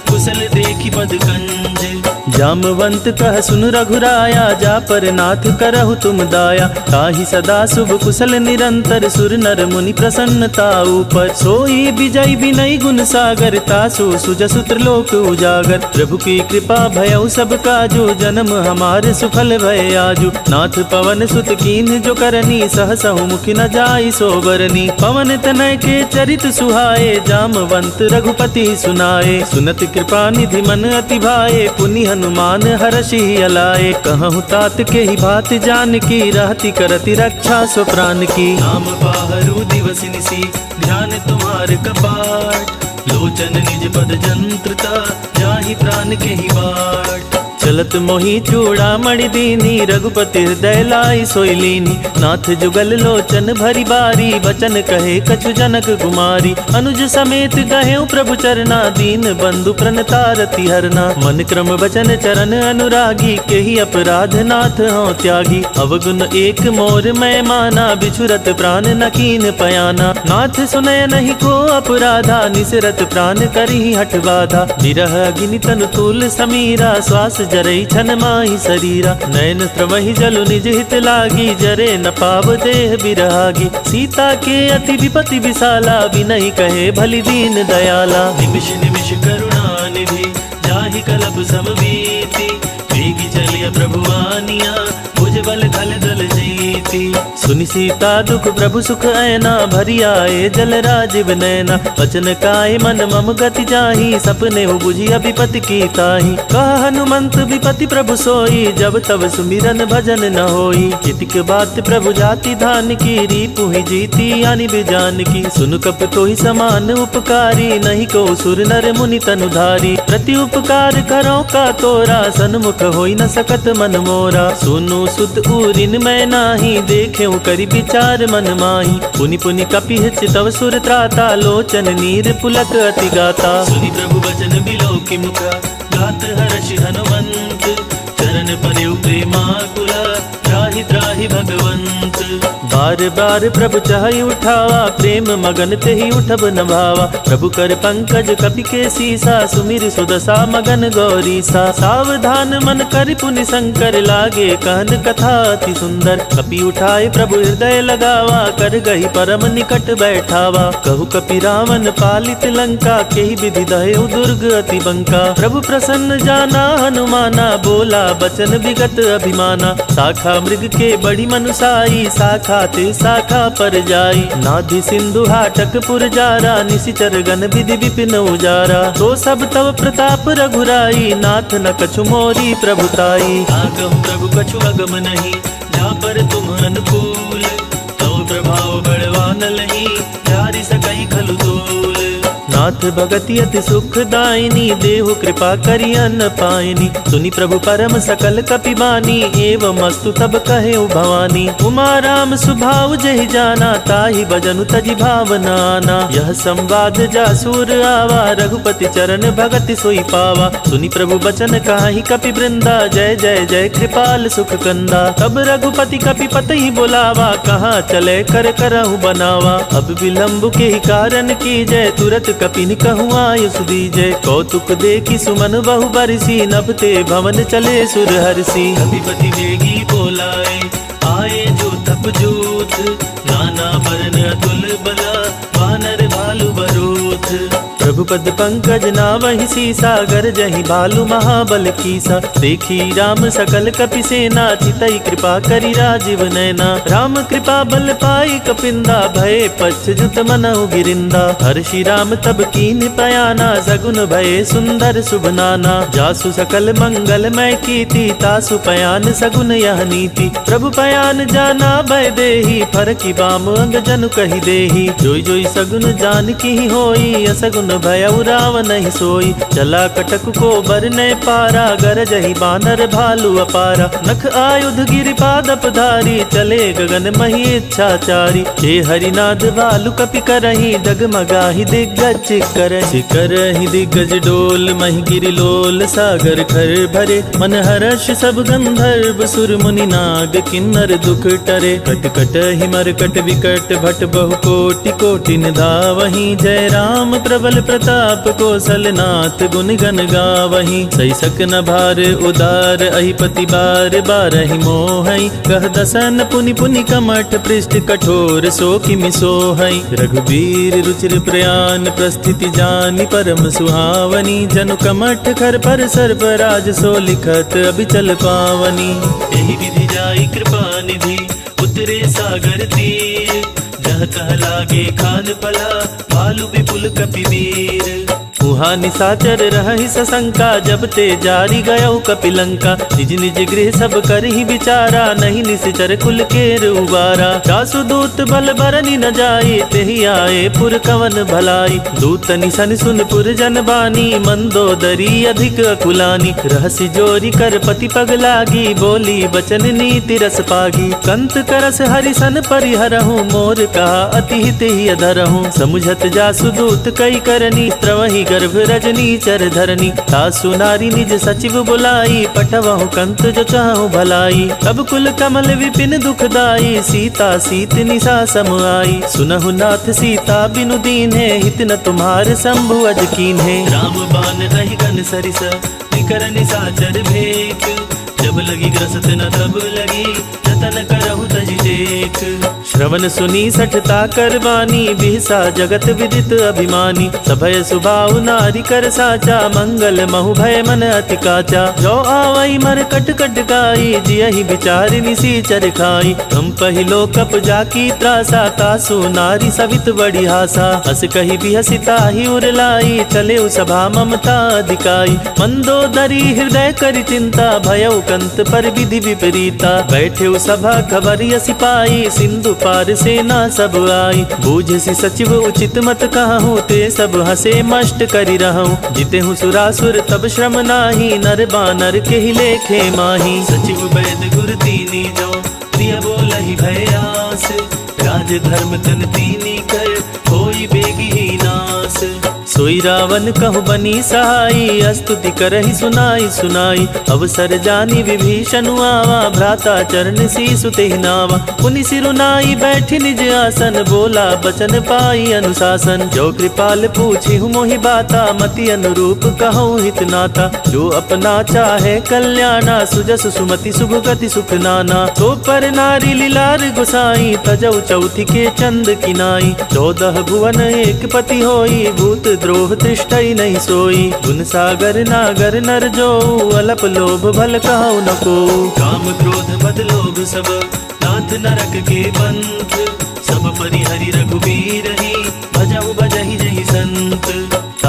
कुशल देखी पद कंज। जामवंत कह सुन रघुराया, जा पर नाथ करहु तुम दाया। ताहि सदा शुभ कुशल निरंतर, सुर नर मुनि प्रसन्नता ऊपर। सोई विजय विनय गुण सागर, तासु सुजसु त्रिलोक उजागर। प्रभु की कृपा भयउ सब काजु, जन्म हमारे सुफल भय आजु। नाथ पवन सुत कीन्ह जो करनी, सहसहु मुखि न जाई सोबरनी। पवन तनय के चरित सुहाए, जामवंत रघुपति सुनाए। सुनत कृपा निधि मन अति भाए, पुनि हनुमान हर्षि अलाए। कहूँ तात के ही बात जान की, रहती करती रक्षा सो प्राण की। नाम बाहरू दिवस निसी, ध्यान तुम्हार कपाट। लोचन निज पद जंत्रता, जाहि प्राण के ही बाट। चलत मोहि चूड़ामणि दीनी, रघुपति हृदय लाई सोई लीनी। नाथ जुगल लोचन भरी बारी, वचन कहे कछु जनक कुमारी। अनुज समेत गहेउ प्रभु चरना, दीन बंधु प्रणतारति हरना। मन क्रम वचन चरण अनुरागी, केहि अपराध नाथ हों त्यागी। अवगुण एक मोर मैं माना, बिछुरत प्राण न कीन पयाना। नाथ सुनय नहीं को अपराधा, निसरत प्राण करिहि हठ बाधा। विरह अग्नि तनु तूल समीरा, श्वास जरई छन माहि शरीरा। नयन त्रवहि जलु निज हित लागी, जरे न पाव देह बिरहागी। सीता के अति विपति विशाला, बिनहि कहे भलि दीन दयाला। निमिष निमिष करुणा निधि, जाहि कलप सब बीती। वेगी चलिय प्रभु आनिया, भुज बल खल दल जीती। सुनि सीता दुख प्रभु सुख ऐना, भरी आए जल राजीव नैना। वचन काय मन मम गति जाहि, सपने हो बुझी विपति की ताहि। कह हनुमंत विपति प्रभु सोई, जब तब सुमिरन भजन न होई। कितिक बात प्रभु जाति धान की, रिपु ही जीती यानि बिजान की। सुन कप तोहि समान उपकारी, नहीं को सुर नर मुनि तनुधारी। प्रति उपकार करो का तोरा, सन्मुख होई न सकत मन मोरा। सुनु सुत उरिन मैं नाही, देखेउ करि विचार मन माही। पुनि पुनि कपिहि चितव सुर त्राता, लोचन नीर पुलक अति गाता। सुनि प्रभु वचन बिलोकि मुख, गात हर्षि हनुमंत। चरण पर्यु प्रेमाकुला, त्राहि त्राहि भगवंत। बार बार प्रभु चाहि उठावा, प्रेम मगन तेहि उठब न भावा। प्रभु कर पंकज कपि के सीसा, सुमिर सुदशा मगन गौरीसा। सावधान मन कर पुनि शंकर, लागे कहन कथा अति सुंदर। कपि उठाए प्रभु हृदय लगावा, कर गही परम निकट बैठावा। कहु कपि रावण पालित लंका, केहि विधि दहेउ दुर्ग अति बंका। प्रभु प्रसन्न जाना हनुमाना, बोला बचन विगत अभिमाना। शाखा मृग के बड़ी मनुसाई, शाखा ते शाखा पर जाई। नाधि सिंधु हाटक पुर जारा, निशिचर गण विधि विपिन उजारा। तो सब तव प्रताप रघुराई, नाथ न कछु मोरी प्रभुताई। आगम प्रभु कछु अगम नहीं, जा पर तुम अनुकूल। तव प्रभाव बड़वान लही, जारि सकई खलु तोल। नाथ भगति अति सुखदायिनी, देहु कृपा करि अन्न पायनी। सुनि प्रभु परम सकल कपिबानी, एवं अस्तु तब कहे भवानी। उमा राम सुभाव जहि जाना, ताहि भजनु तजि भावना आना। यह संवाद जासुर आवा, रघुपति चरण भगति सोई पावा। सुनि प्रभु बचन काहि कपि वृंदा, जय जय जय कृपाल सुख कंदा। तब रघुपति कपिपति ही बोलावा, कहाँ चले कर करहु बनावा। अब विलंब के ही कारण की जय, तुरत कपिन कहूँ आयुष दीजय। कौतुक देखी सुमन बहु बरसी, नभ ते भवन चले सुर हरसी। कपिपति वेगी बोलाए, आए जो तप जोत। नाना वरण अतुल बला, वानर भालु बरोथ। प्रभु पद पंकज नावहि सीसा, गरजहि भालु महाबल कीसा। देखी राम सकल कपि सेना, चितई कृपा करि राजीव नैना। राम कृपा बल पाई कपिंदा, भये पश्चात मनहु गिरिंदा। हर्षि राम तब कीन पयाना, सगुन भये सुंदर शुभ नाना। जासु सकल मंगलमय कीर्ति, तासु पयान सगुन यह नीति। प्रभु पयान जाना भय देहि, फरकि बाम अंग जनु कहि देहि। जोई जोई सगुन जानकी होई, असगुन भयउ रावण ही सोई। चला कटक को बरने पारा, गरजहि बानर भालु अपारा। नख आयुध गिरिपादप धारी, चले गगन मही इच्छाचारी। हे हरिनाद भालु कपि करहि, डगमगाहि दिग्गज करहि। करहि दिग्गज डोल, महि गिरि लोल सागर खर भरे। मन हर्ष सब गंधर्व सुर मुनि नाग, किन्नर दुख टरे। कट कट हिमर कट विकट भट, बहु कोटि कोटि निधावहि। जय राम प्रबल प्रताप, कौशलनाथ गुण गण गावहि। सही सक न भार उदार, अहिपति बार बारहि मोहई। कह दसन पुनि पुनि कमठ, पृष्ठ कठोर सो किमि सोहई। रघुबीर रुचिर प्रयान, प्रस्थिति जानि परम सुहावनी। जनु कमठ खर पर सर्पराज, सो लिखत अबिचल पावनी। एहि विधि जाई कृपा निधि, उतरे सागर तीर। जह तह लागे खान पला, भालु विपुल कपिवीर। उहाँ निशाचर रहहि सशंका, जब ते जारी गयौ कपिलंका। निज निज गृह सब करहि विचारा, नहीं निश्चर कुल केर उबारा। जासु दूत बल बरनि न जाई, तेहि आए पुर कवन भलाई। दूत निसन सुन पुर जन बानी, मंदोदरी अधिक अकुलानी। रहसि जोरी कर पति पग लागी, बोली बचन नीति रस पागी। कंत करस हरिसन परिहरहु, मोर कहा अति हित ही अधरहु। समुझत जासु दूत कई करनी, त्रवहि गर्भ रजनी चर धरनी। तासु नारी निज सचिव बुलाई, पठवहु कंत जो चाहु भलाई। तब कुल कमल विपिन दुखदाई, सीता सीत निशा सम आई। सुनहु नाथ सीता बिनु दीन्हे, हित न तुम्हार शंभु अज कीन्हे। राम बान अहि गन सरिस, निकर निशाचर भेक। जब लगी ग्रसत न तब लगी, जतन करहु तजि टेक। श्रवण सुनी सठता करवानी, बिहसा जगत विदित अभिमानी। सभय सुभाव नारी कर साचा, मंगल महु भय मन अति काचा। जो आवई मर कट कट गाई, जियहि विचारि निसीचर खाई। हम पहिलो कप जाकी त्रासा, तासु नारी सवित बड़ी हासा। हस कहि बिहसिता ही उरलाई, चले सभा ममता अधिकाई। मंदोदरी हृदय करि चिंता, भयउ कंत पर विधि विपरीता। बैठे सभा खबर यसी पाई, सिंधु पार सेना सब आई। बूझसी सचिव उचित मत कहूँ, ते सब हसे मष्ट करि रहूं। जिते हूँ सुरासुर तब श्रम नाही, नर बानर के ही लेखे माही। सचिव वैद गुर तीनी जो, प्रिय बोलहि भय आस। राज धर्म तन तीनी कर, होई बेगी ही नास। सोई रावण कहु बनी सहाई, स्तुति करहि सुनाई सुनाई। अवसर जानी विभीषण आवा, भ्राता चरण सीसु तेहि नावा। पुनि सिरुनाई बैठि निज आसन, बोला बचन पाई अनुशासन। जो कृपाल पूछि मोहि बाता, मति अनुरूप कहूँ हित नाता। जो अपना चाहे कल्याणा, सुजस सुमति शुभ गति सुख नाना। तो पर नारी लीलार गोसाई, तजौ चौथी के चंद किनाई। 14 भुवन एक पति होई, भूत द्रोह तृष्टई नहीं सोई। गुण सागर नागर नर जो, अलप लोभ भल कहु न को। काम क्रोध मद लोभ सब, नाथ नरक के पंथ। सब परिहरि रघुबीर ही, भजहु भजहि जहि संत।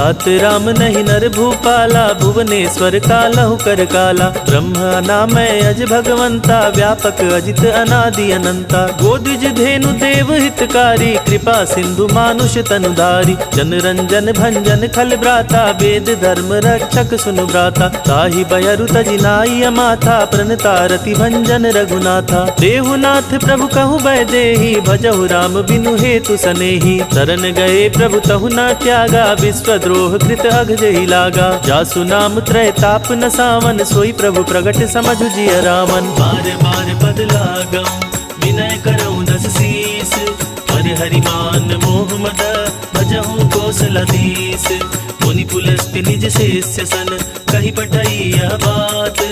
तात राम नहीं नर भूपाला, भुवनेश्वर कालहु कर काला। ब्रह्म अनामय अज भगवंता, व्यापक अजित अनादि अनंता। गोदिज धेनु देव हितकारी, कृपा सिंधु मानुष तनुधारी। जन रंजन भंजन खल भ्राता, वेद धर्म रक्षक सुनु भ्राता। ताहि बयरु तजिनाई अमाथा, प्रणता रति भंजन रघुनाथा। देहुनाथ प्रभु कहु बै देहि, भजहु राम बिनु हेतु सनेहि। शरण गए प्रभु तहु न त्यागा, विश्वद्रोह कृत अघजहि लागा। जासु नाम त्रय ताप न सावन, सोई प्रभु प्रगट समझु जिय रामन। बार बार पद लागऊं, विनय करऊं दस शीस। पर हरिमान मोह मद, भजहु कौशलधीश। मुनि पुलस्त्य निज शेष्य सन, कहि पठई यह बात।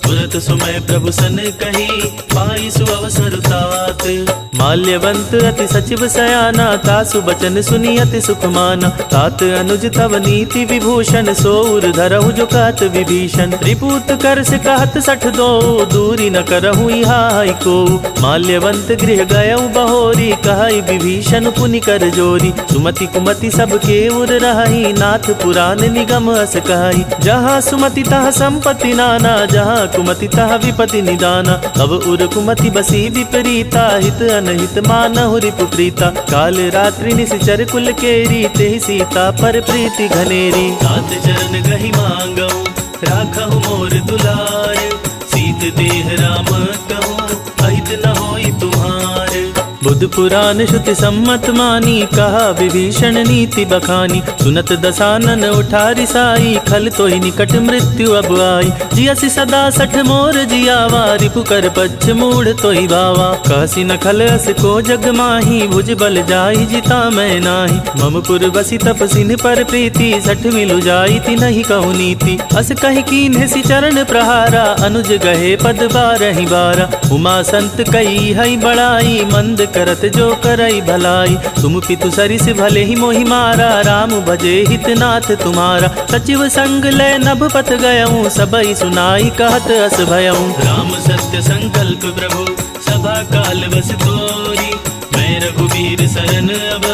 तुरत सुमय प्रभु सन कही, पाई सु अवसर तात। माल्यवंत अति सचिव सयाना, तासु बचन सुनी अति सुख माना। तात अनुज तव नीति विभूषण, सोउर धरहु जो कहत विभीषण। रिपुत कर से कहत सठ दो, दूरी न करहु इहाई को। माल्यवंत गृह गयउ बहोरी, कहई विभीषण पुनि कर जोरी। सुमति कुमति सब के उर रही, नाथ पुराण निगम अस कहई। जहाँ सुमति तहाँ संपत्ति नाना, जहाँ कुमति तहाँ विपति निदाना। अब उर कुमति बसी विपरीता, हित अनहित मानहु रिपु प्रीता। काल रात्रि निशिचर कुल केरी, तेहि सीता पर प्रीति घनेरी। तात चरण गहि मांगऊं, राखहु मोर दुलार। सीत देह राम कहूँ, अहित न होई तुम्हार। बुध पुराण श्रुति सम्मत मानी, कहा विभीषण नीति बखानी। सुनत दसानन उठारी साई, खल तोहि निकट मृत्यु अब आई। जियसि सदा सठ मोर जियावा, रिपु कर पच्छ मूढ़ तोहि भावा। कहसी न खल अस को जग माही, भुज बल जाहि जिता मैं नाही। मम पुर बसी तपसिन पर प्रीति, सठ मिलु जाई तिन्हि कहु नीति। अस कहि कीन्हसि चरण प्रहारा, अनुज गहे पद बारहि बारा। उमा संत कई हई बड़ाई, मंद करत जो करई भलाई। तुम पितु सरिस भले ही मोहि मारा, राम भजे हितनाथ तुम्हारा। सचिव संग लय नभ पथ गयऊं, सबई सुनाई कहत अस भयऊं। राम सत्य संकल्प प्रभु, सभा काल बस तोरी। मैं रघुवीर सरन अब,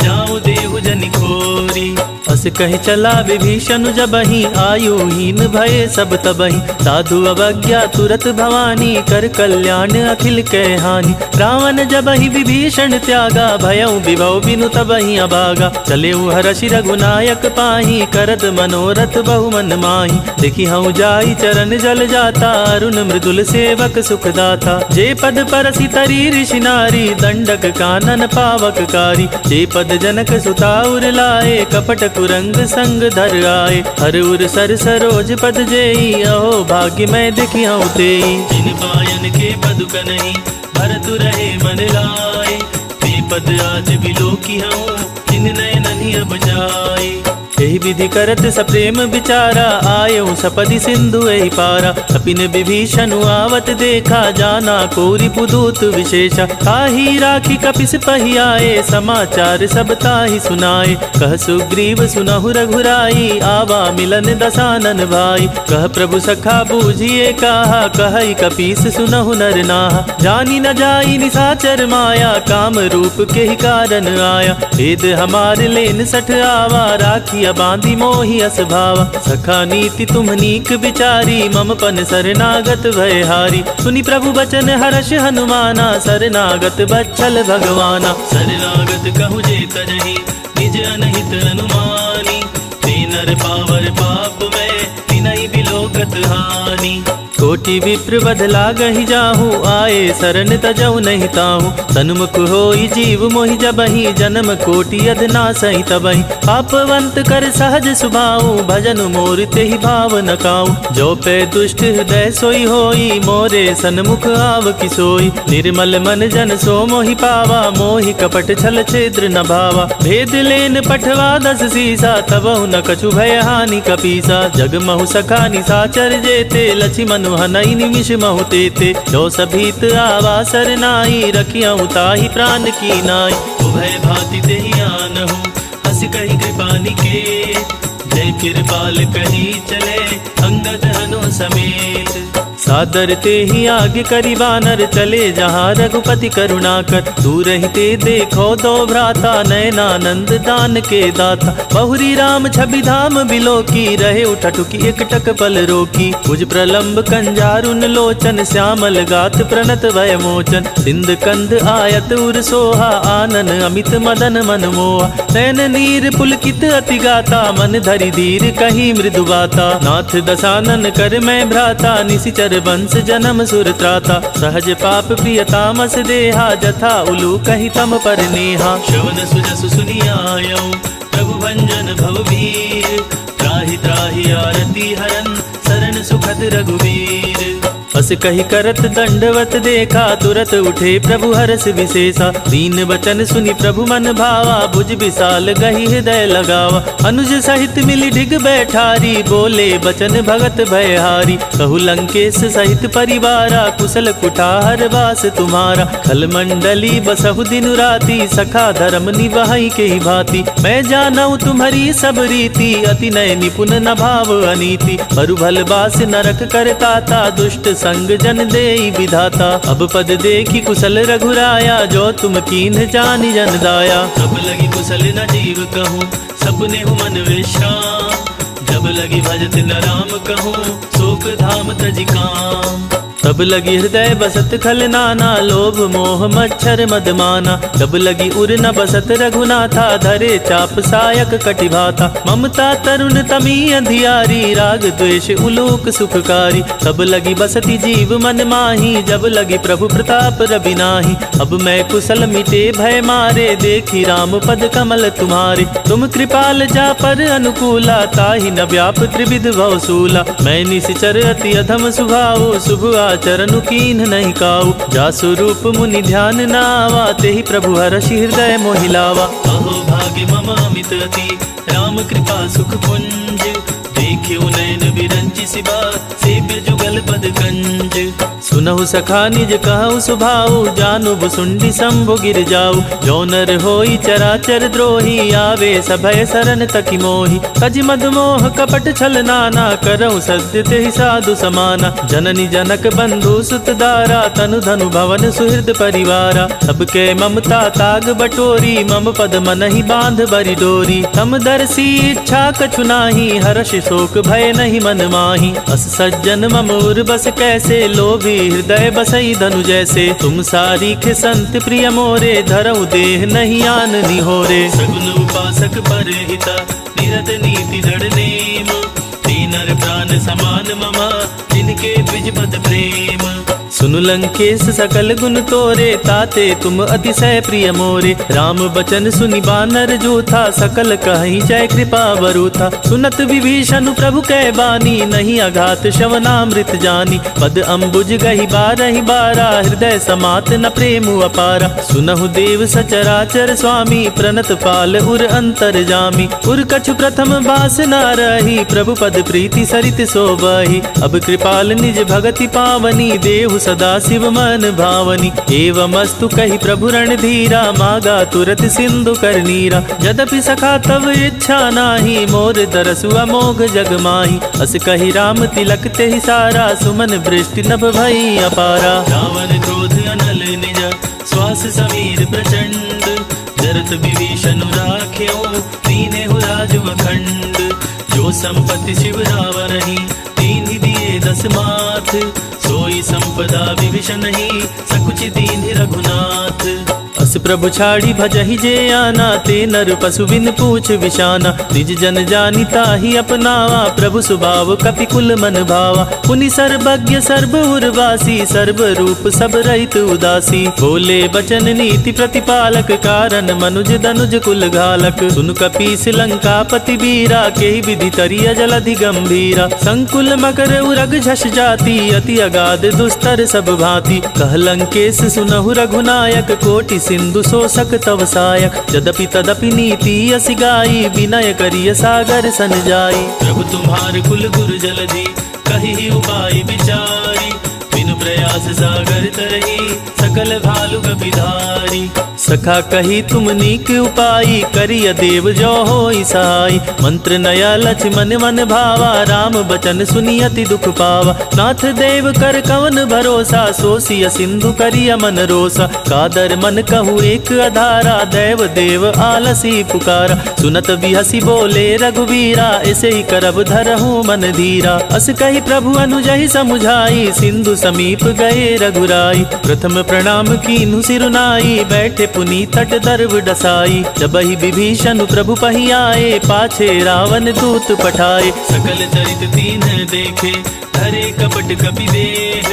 जाऊं देहु जनि खोरी। अस कहि चला विभीषण जबहि, आयुहीन भये सब तबहि। साधु अवज्ञा तुरत भवानी, कर कल्याण अखिल कै हानि। रावण जबहि विभीषण त्यागा, भयउ विभव बिनु तबहि अभागा। चलेउ हरषि रघुनायक पाहि, करत मनोरथ बहु मन माहि। देखि हऊँ जाई चरण जल जाता, अरुण मृदुल सेवक सुखदाता। जे पद परसि तरी ऋषि नारी, दंडक कानन पावक कारी। जे पद जनक सुता उर लाए, कपट कुरंग संग धर आए। हर उर सर सरोज पद जेई, अहो भाग्य मैं देखियाऊं तेई। जिन पायन के पद कनहि, भरत रहे मन लाए। ते पद आज बिलोकी हूँ, जिन नयन अब जाए। यही विधि करत सप्रेम विचारा, आयऊ सपदि सिंधु एहि पारा। कपिन विभीषण आवत देखा, जाना कोरि पुदूत विशेषा। ताहि राखी कपिस पहि आए, समाचार सब ताहि सुनाए। कह सुग्रीव सुनहु रघुराई, आवा मिलन दसानन भाई। कह प्रभु सखा बूझिए कहा, कहई कपीस सुनहु नर नाहा। जानी न जाई निसाचर माया, काम रूप के ही कारण आया। भेद हमार लेन सठ आवा, राखी बांधी मोहि अस भावा। सखा नीति तुम नीक विचारी, मम पन शरणागत भय हारी। सुनि प्रभु बचन हर्ष हनुमाना, शरणागत बच्छल भगवाना। शरणागत कहु जे तरहि, निज अनहित अनुमानी। ते नर पावर पाप में, तिनहि बिलोकत हानि। कोटि विप्र बध लागहि जाहू, आए शरण तजऊ नहीं ताहू। सन्मुख होई जीव मोहि जबहि, जन्म कोटि अधनासहि तबहि। पापवंत कर सहज सुभाऊ, भजन मोर तेहि भाव न काऊ। जो पे दुष्ट हृदय सोई होई, मोरे सन्मुख आव किसोई। निर्मल मन जन सो मोहि पावा, मोहि कपट छल छेद्र न भावा। भेद लेन पठवा दस सीसा, तबहु न कछु भय हानि कपीसा। जग महु सखा निसाचर जेते, लक्ष्मण हनई निमिष महु तेते। जो सभीत आवा सरनाई, रखियाऊं ताहि प्राण की नाई। उभय भांति तेहि आनहु, हस कहि कृपा निकेत। जय कृपाल कही चले, अंगद हनु समेत। सादर ते ही आगे करी बानर चले जहाँ रघुपति करुणा कर। दूर ही ते देखो दो भ्राता नयनानंद दान के दाता। बहुरी राम छवि धाम बिलो की रहे उठटुकी एक टक पल रोकी। भुज प्रलंब कंजारुन लोचन श्यामल गात प्रणत भय मोचन। सिंध कंद आयत उर सोहा आनन अमित मदन मन मोहा। नयन नीर पुलकित अति गाता मन धरि धीर कहीं मृदु बाता। नाथ दसानन कर मैं भ्राता निशिचर वंश जन्म सुर त्राता। सहज पाप प्रिय तामस देहा जथा उलू कही तम पर नेहा। श्रवण सुजसु सुनियायो प्रभु भंजन भवभीर। त्राहि त्राहि आरती हरन शरण सुखद रघुवीर। अस कही करत दंडवत देखा तुरत उठे प्रभु हरस विशेषा। दीन वचन सुनि प्रभु मन भावा भुज विशाल गही हृदय लगावा। अनुज सहित मिली ढिग बैठारी बोले बचन भगत भयहारी। कहु लंकेश सहित परिवारा कुशल कुठार वास तुम्हारा। खल मंडली बसहु दिन राति सखा धर्म निभाई के ही भांति। मैं जानऊ तुम्हारी सब रीति अति नय निपुण न भाव अनीति। परु भल बास नरक करताता दुष्ट संग जन देई विधाता। अब पद देखी कुशल रघुराया जो तुम कीन्ह जानि जन दाया। तब लगी कुशल न जीव कहूँ सपने हूँ मन विश्राम। जब लगी भजत न राम कहूँ शोक धाम तज काम। तब लगी हृदय बसत खल नाना लोभ मोह मच्छर मदमाना। तब लगी उर न बसत रघुनाथा धरे चाप सायक कटिभाता। ममता तरुण तमी अंधियारी राग द्वेष उलोक सुखकारी। तब लगी बसती जीव मन माही जब लगी प्रभु प्रताप रवि नाही। अब मैं कुशल मिटे भय मारे देखी राम पद कमल तुम्हारे। तुम कृपाल जा पर अनुकूला ताहि न व्याप त्रिविध भवसूला। मैं निशिचर अति अधम सुभाव शुभ चरण कीन्ह नहीं काऊ। जासु रूप मुनि ध्यान नावा तेहि प्रभु हरषि हृदय मोहिलावा। अहो भाग्य मम अमित अति राम कृपा सुख पुंज। देखियो नयन विरंचि सिबा सेव्य जुगल पद कंज। सुनहु सखा निज कहु सुभाऊ जानु भुसुंडी शंभु गिर जाऊ। जो नर होई चराचर द्रोही आवे सभय शरण तकि मोहि। तज मद मोह कपट छल नाना करहु सद्य तेहि साधु समाना। जननी जनक बंधु सुत दारा तनु धनु भवन सुहृद परिवारा। सबके ममता ताग बटोरी मम पद मनहि बांध बरि डोरी। तम दर्शी इच्छा कछु नाही हर्ष शोक भय नहीं मन माही। अस सज्जन ममूर बस कैसे लोभी हृदय बसई धनु जैसे। तुम सारीख संत प्रिय मोरे धरऊ देह नहीं आन निहोरे। सगुन उपासक परहिता निरत नीति दृढ़ नेम। दीनर प्राण समान ममा जिनके द्विज पद प्रेम। सुनु लंकेश सकल गुण तोरे ताते तुम अतिशय प्रिय मोरे। राम बचन सुनि बानर जूथा सकल कहीं जय कृपा बरूथा। सुनत विभीषण प्रभु कै बानी नहीं अघात श्रवणामृत जानी। पद अम्बुज गही बारहि बारा हृदय समात न प्रेम अपारा। सुनहु देव सचराचर स्वामी प्रणत पाल उर अंतर जामी। उर कछु प्रथम बास न रही प्रभु पद प्रीति सरित सोबही। अब कृपाल निज भगति पावनी देहु सदा शिव मन भावनी। एवमस्तु कही प्रभु रणधीरा मागा तुरत सिंधु कर नीरा। यद्यपि सखा तव इच्छा नाही मोर दरसु अमोघ जग माही। अस कही राम तिलक तेहि सारा सुमन वृष्टि नभ भई अपारा। रावण क्रोध अनल निज श्वास समीर प्रचंड। जरत विभीषण राख्यो दीनेहु राजु अखंड। जो संपत्ति शिव रावरहि दीन्हि दिए दस माथ। सोई संपदा विभीषण ही सकुच दीन्हि रघुनाथ। अस प्रभु छाड़ी भजहि जे आना ते नर पशु बिन पूछ विशाना। निज जन जानिता ही अपनावा प्रभु सुभाव कपि कुल मन भावा। पुनि सर्वज्ञ सर्व उर्वासी सर्व रूप सब रहित उदासी। बोले बचन नीति प्रतिपालक कारण मनुज दनुज कुल घालक। सुन कपीस लंकापति वीरा के विधि तरिय जलधि गंभीरा। संकुल मकर उरग झष जाति अति अगाध दुस्तर सब भांति। कह लंकेश सुनहु रघुनायक कोटि सिंधु शोषक तव सायक। यद्यपि तदपि नीति असि गाई विनय करिय सागर सन जाई। प्रभु तुम्हार कुल गुरु जलधि कही उपाय विचारी। बिनु प्रयास सागर तरही सकल भालु कपिधारी। सखा कही तुम नीक उपाई, करिय देव जो होई सहाय। मंत्र नया लक्ष्मण मन भावा, राम बचन सुनी अति दुख पावा। नाथ देव कर कवन भरोसा, सोसिय सिंधु करिय मन रोसा। कादर मन कहू एक अधारा, दैव देव आलसी पुकारा। सुनत बिहसी बोले रघुवीरा, ऐसे ही करब धरहूँ मन धीरा। अस कही प्रभु अनुजहि समुझाई, सिंधु समीप गए रघुराई। प्रथम प्रणाम कीन्हु सिरुनाई, बैठे पुनी तट दर्व डसाई। जबहि विभीषण प्रभु पहि आए, पाछे रावण दूत पठाए। सकल चरित तीन देखे, धरे कपट कपि देह।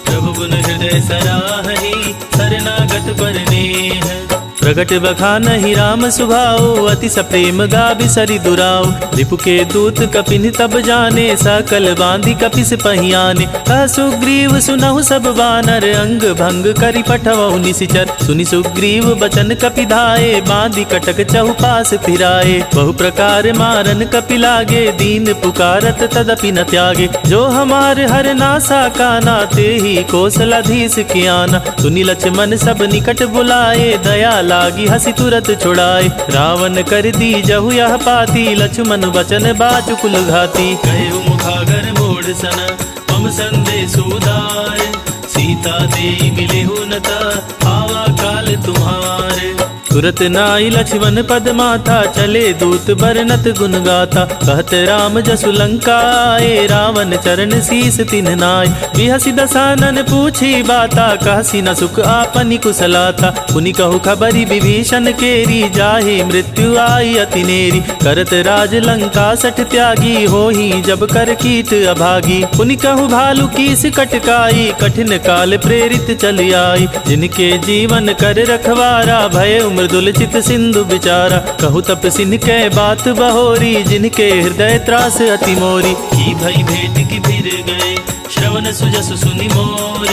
प्रभु गुण हृदय सराहि, शरणागत पर नेह। प्रगट बखानहि राम सुभाओ, अति सप्रेम गाभि सरि दुराओ। रिपु के दूत कपिन तब जाने, सकल बांधि कपिस पहियाने। कह सुग्रीव सुनहु सब बानर, अंग भंग करि पठवहु निशिचर। सुनि सुग्रीव बचन कपि धाये, बांधि कटक चहुपास फिराए। बहु प्रकार मारन कपि लागे, दीन पुकारत तदपि न त्यागे। जो हमार हर नासा काना, तेहि कौशलाधीश कियाना। सुनि लक्ष्मण सब निकट बुलाए, दया लागी हसी तुरत छुड़ाए। रावण कर दी जहु यह पाती, लक्ष्मण वचन बाचुकुल घाती। कहे मुखागर मोड़ सन, मम संदेश उदार। सीता दे मिले हो नता, आवा काल तुम्हारे। तुरत नाई लक्ष्मण पद माथा, चले दूत बरनत गुण गाथा। कहत राम जसु लंका आए, रावण चरण शीस तिन्ह नाय। बिहसि दसानन पूछी बाता, कहसी न सुख आपनि कुशलाता। पुनि कहु खबरि विभीषण केरी, जाहि मृत्यु आई अति नेरी। करत राज लंका सठ त्यागी, होहि जब कर कीट अभागी। पुनि कहु भालु कीस कटकाई, कठिन काल प्रेरित चली आई। जिनके जीवन कर रखवारा, भय मृदुल चित सिंधु बिचारा। कहु तप सिन के बात बहोरी, जिनके हृदय त्रास अति मोरी। की भई भेंट की फिर गए, श्रवण सुजसु सुनि मोर।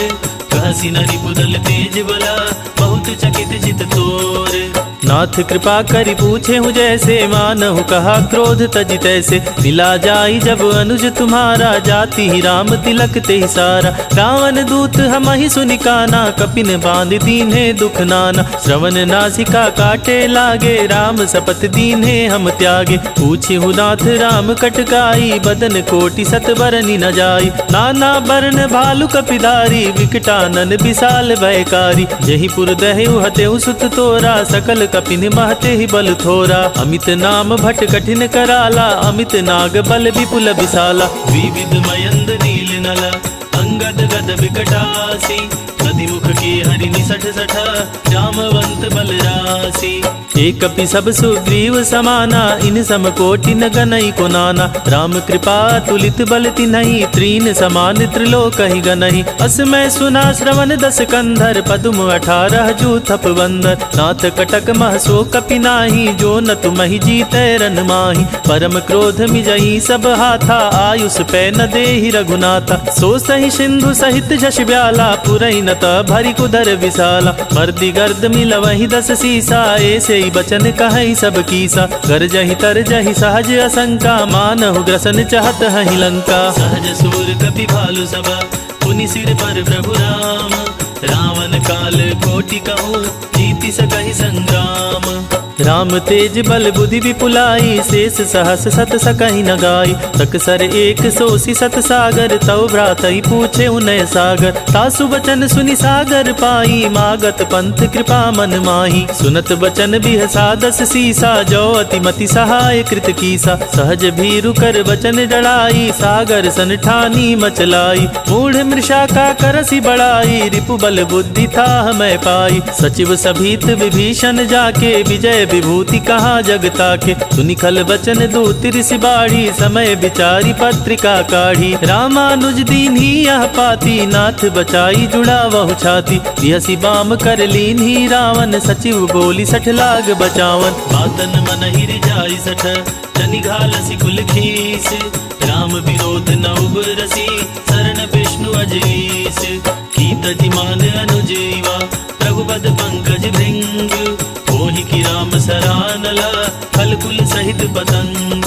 कहसी नरि पुदल तेज बला, बहुत चकित चित तोर। नाथ कृपा करि पूछे हूँ जैसे, मानहु कहा क्रोध तजि तैसे। मिला जाई जब अनुज तुम्हारा, जाति ही राम तिलक ते सारा। रावण दूत हम ही सुनि काना, कपिन बांध दीन्हे दुख नाना। श्रवण नासिका काटे लागे, राम शपथ दीन्हे हम त्यागे। पूछी हूँ नाथ राम कटकाई, बदन कोटि सत बरनि न जाई। नाना बरन भालु कपिधारी, विकटानन विशाल भयकारी। जहि पुर दहेउ हतेउ सुत तोरा, सकल कपिन महते ही बल थोरा। अमित नाम भट कठिन कराला, अमित नाग बल विपुल विशाला। विविध मयंद नील नल, अंगद गद विकटासी। नदी मुख के हरि निसठ सठ, जामवंत बलरासी। एक कपि सब सुग्रीव समाना, इन सम कोटि न गनई को नाना। राम कृपा तुलित बल तिन्हि, त्रीन समान त्रिलोक ही गनहि। अस मैं सुना श्रवण दस कंधर, पदुम 18 जूथप बंदर। नाथ कटक मह सो कपि नाही, जो न तुमहि जीतै रन माही। परम क्रोध मिजहि सब हाथा, आयुष पै न देहि रघुनाथा। सो सहि सिंधु सहित जश ब्याला, पुरहि न भरि कुधर विशाला। मर्दि गर्द मिलवहि 10 सीसा, ऐसे ही बचन कहै सब कीसा। गरजहि तरजहि सहज असंका, मानहु ग्रसन चाहत हहि लंका। सहज सूर कपि भालु सब, पुनि सिर पर प्रभु राम। रावण काल कोटि कहूँ, जीति सकहि संग्राम। राम तेज बल बुद्धि विपुलाई, शेष सहस सत सकहि न गाई। तकसर एक सोसी सत सागर, तव भ्रातहि पूछे उनय सागर। तासु बचन सुनि सागर पाई, मागत पंथ कृपा मन माही। सुनत बचन बिहसा 10 सीसा, जो अति मति सहाय कृत कीसा। सहज भीरु कर बचन डराई, सागर सन ठानी मचलाई। मूढ़ मृषा का करसी बढ़ाई, रिपु बल बुद्धि था मैं पाई। सचिव सभीत विभीषण जाके, विजय विभूति कहाँ जगता के। सुनि खल बचन दूत ऋषि बाढ़ी, समय विचारी पत्रिका काढ़ी। रामानुज दीन्ही यह पाती, नाथ बचाई जुड़ा वहु छाती। बिहसी बाम कर लीन्ही रावण, सचिव बोली 60 लाग बचावन। बातन मन ही रिझाई 60, जनि घालसी कुल खीस। राम विरोध न उबरसी, शरण विष्णु अजरीस। कीतति मान अनुजीवा, प्रभुपद पंकज भृंग। मोहि की राम सरानला, फल कुल सहित पतंग।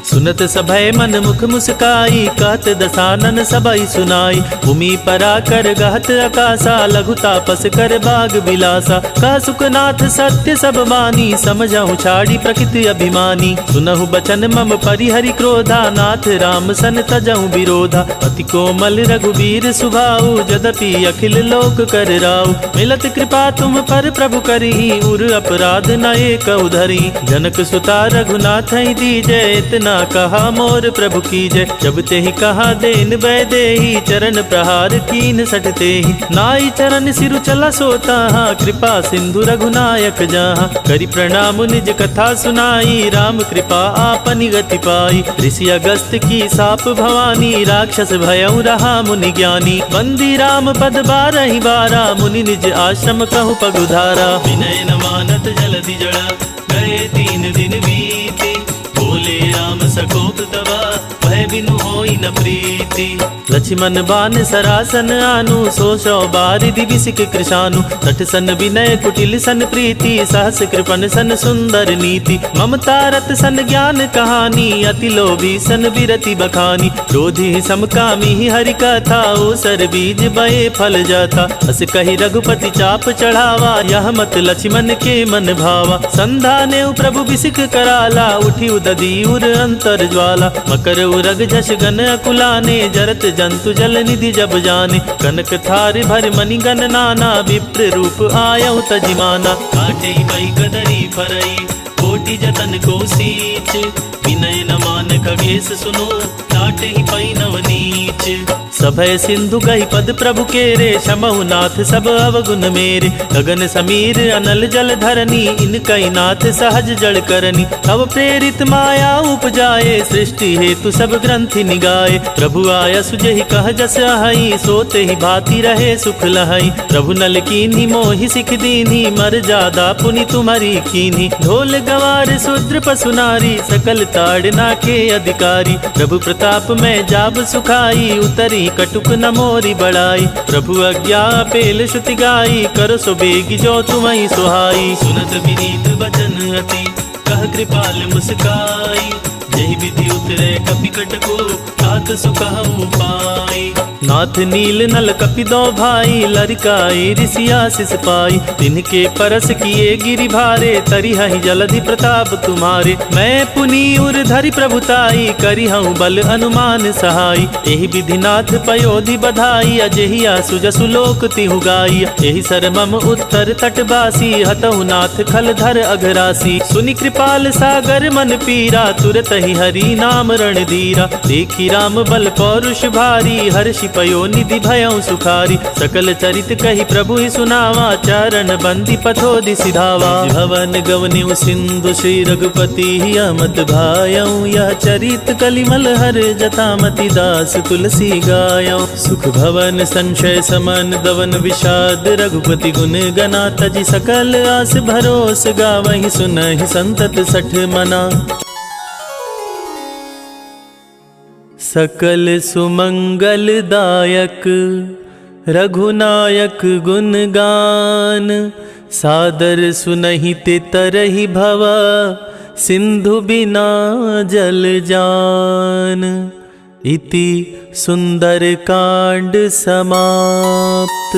सुन सुनत सभय मन मुख मुस्काई, कहत दसानन सबई सुनाई। भूमि परा कर गहत आकाशा, लघु तापस कर बाग बिलासा। कह सुखनाथ सत्य सब मानी, समझहु छाड़ी प्रकृति अभिमानी। सुनहु बचन मम परिहरि क्रोधा, नाथ राम सन तजहु विरोधा। अति कोमल रघुबीर सुभाऊ, जदपि अखिल लोक कर राऊ। मिलत कृपा तुम पर प्रभु करही, उर अपराध न एक उधरी। जनक सुता रघुनाथ दीजय, इतना कहा मोर प्रभु कीजय। जब तेहि कहा देन वैदेही, चरण प्रहार कीन सटते ही। नाई चरण सिरु चला सोता, कृपा सिंधु रघुनायक जहाँ। करि प्रणाम निज कथा सुनाई, राम कृपा आपनि गति पाई। ऋषि अगस्त की साप भवानी, राक्षस भयउ रहा मुनि ज्ञानी। बंदी राम पद बारहि बारा, मुनि निज आश्रम कहु पगुधारा। विनय न मानत जलधि जड़ा, गए 3 दिन बीते। बोले राम सकोप तवा, भय बिनु होई न प्रीति। लक्ष्मण बान सरासन आनु, सो सौ बारिधि विसिक कृशानु। तट सन विनय कुटिल सन प्रीति, सहस कृपन सन सुंदर नीति। ममता रत सन ज्ञान कहानी, अति लोभी सन विरति बखानी। क्रोधी समकामी हरि कथा, ओसर बीज बये फल जाता। अस कही रघुपति चाप चढ़ावा, यह मत लक्ष्मण के मन भावा। संधा ने प्रभु विसिक कराला, उठी उददी उर अंतर ज्वाला। मकर उरग झस गन अकुलाने, जरत जंतु जल निधि जब जाने। कनक थार भर मणि गण नाना, विप्र रूप आयउ तजिमाना। काटे बई कदरी फरई, कोटि जतन को सींच। विनय न मान खगेश सुनो, टाटे ही पई नव नीच। सभय सिंधु गही पद प्रभु केरे, क्षमहु नाथ सब अवगुण मेरे। गगन समीर अनल जल धरनी, इनकई नाथ सहज जल करनी। तब प्रेरित माया उपजाए, सृष्टि हेतु सब ग्रंथि निगाए। प्रभु आय सुजहि कह जस आहई, सोते ही भांति रहे सुख लहई। प्रभु नल कीन्ही मोहि सिख दीन्ही, मर जादा पुनि तुम्हारी कीन्ही। ढोल गवार शूद्र पशु नारी, सकल ताड़ना के अधिकारी। प्रभु प्रताप में जाब सुखाई, उतरी कटुक न मोरी बड़ाई। प्रभु आज्ञा पेल श्रुति गाई, कर सो बेगी जो तुम्हि सुहाई। सुनत विनीत बचन अति, कह कृपाल मुस्काई। जहि विधि उतरे कपि कटको, तात सुखहु पाई। नाथ नील नल कपि दो भाई, लरिकाई ऋषि आशीष पाई। तिनके परस किए गिरि भारे, तरिहहि जलधि प्रताप तुम्हारे। मैं पुनि उर धरि प्रभुताई, करिहउँ बल अनुमान सहाई। एहि विधि नाथ पयोधि बधाई, अजहिया सुजसु लोक तिहु गाई। एहि सर मम उत्तर तटवासी, हतहु नाथ खल धर अघरासी। सुनि कृपाल सागर मन पीरा, तुरत ही हरि नाम रणधीरा। देखी राम बल पौरुष भारी, हर्षि पयो निधि भयउ सुखारी। सकल चरित कही प्रभु ही सुनावा, चरण बंदी पथोधि सिधावा। भवन गवन्यु सिंधु श्री रघुपति, अमत भायउ। यह चरित कलिमल हर जतामति, दास तुलसी गायउ। सुख भवन संशय समन, दवन विषाद रघुपति गुण गना। तजि सकल आस भरोस, गावहि सुनहि संतत सठ मना। सकल सुमंगल दायक रघुनायक गुण गान। सादर सुनहि ते तरहि भवा, सिंधु बिना जल जान। इति सुंदर कांड समाप्त।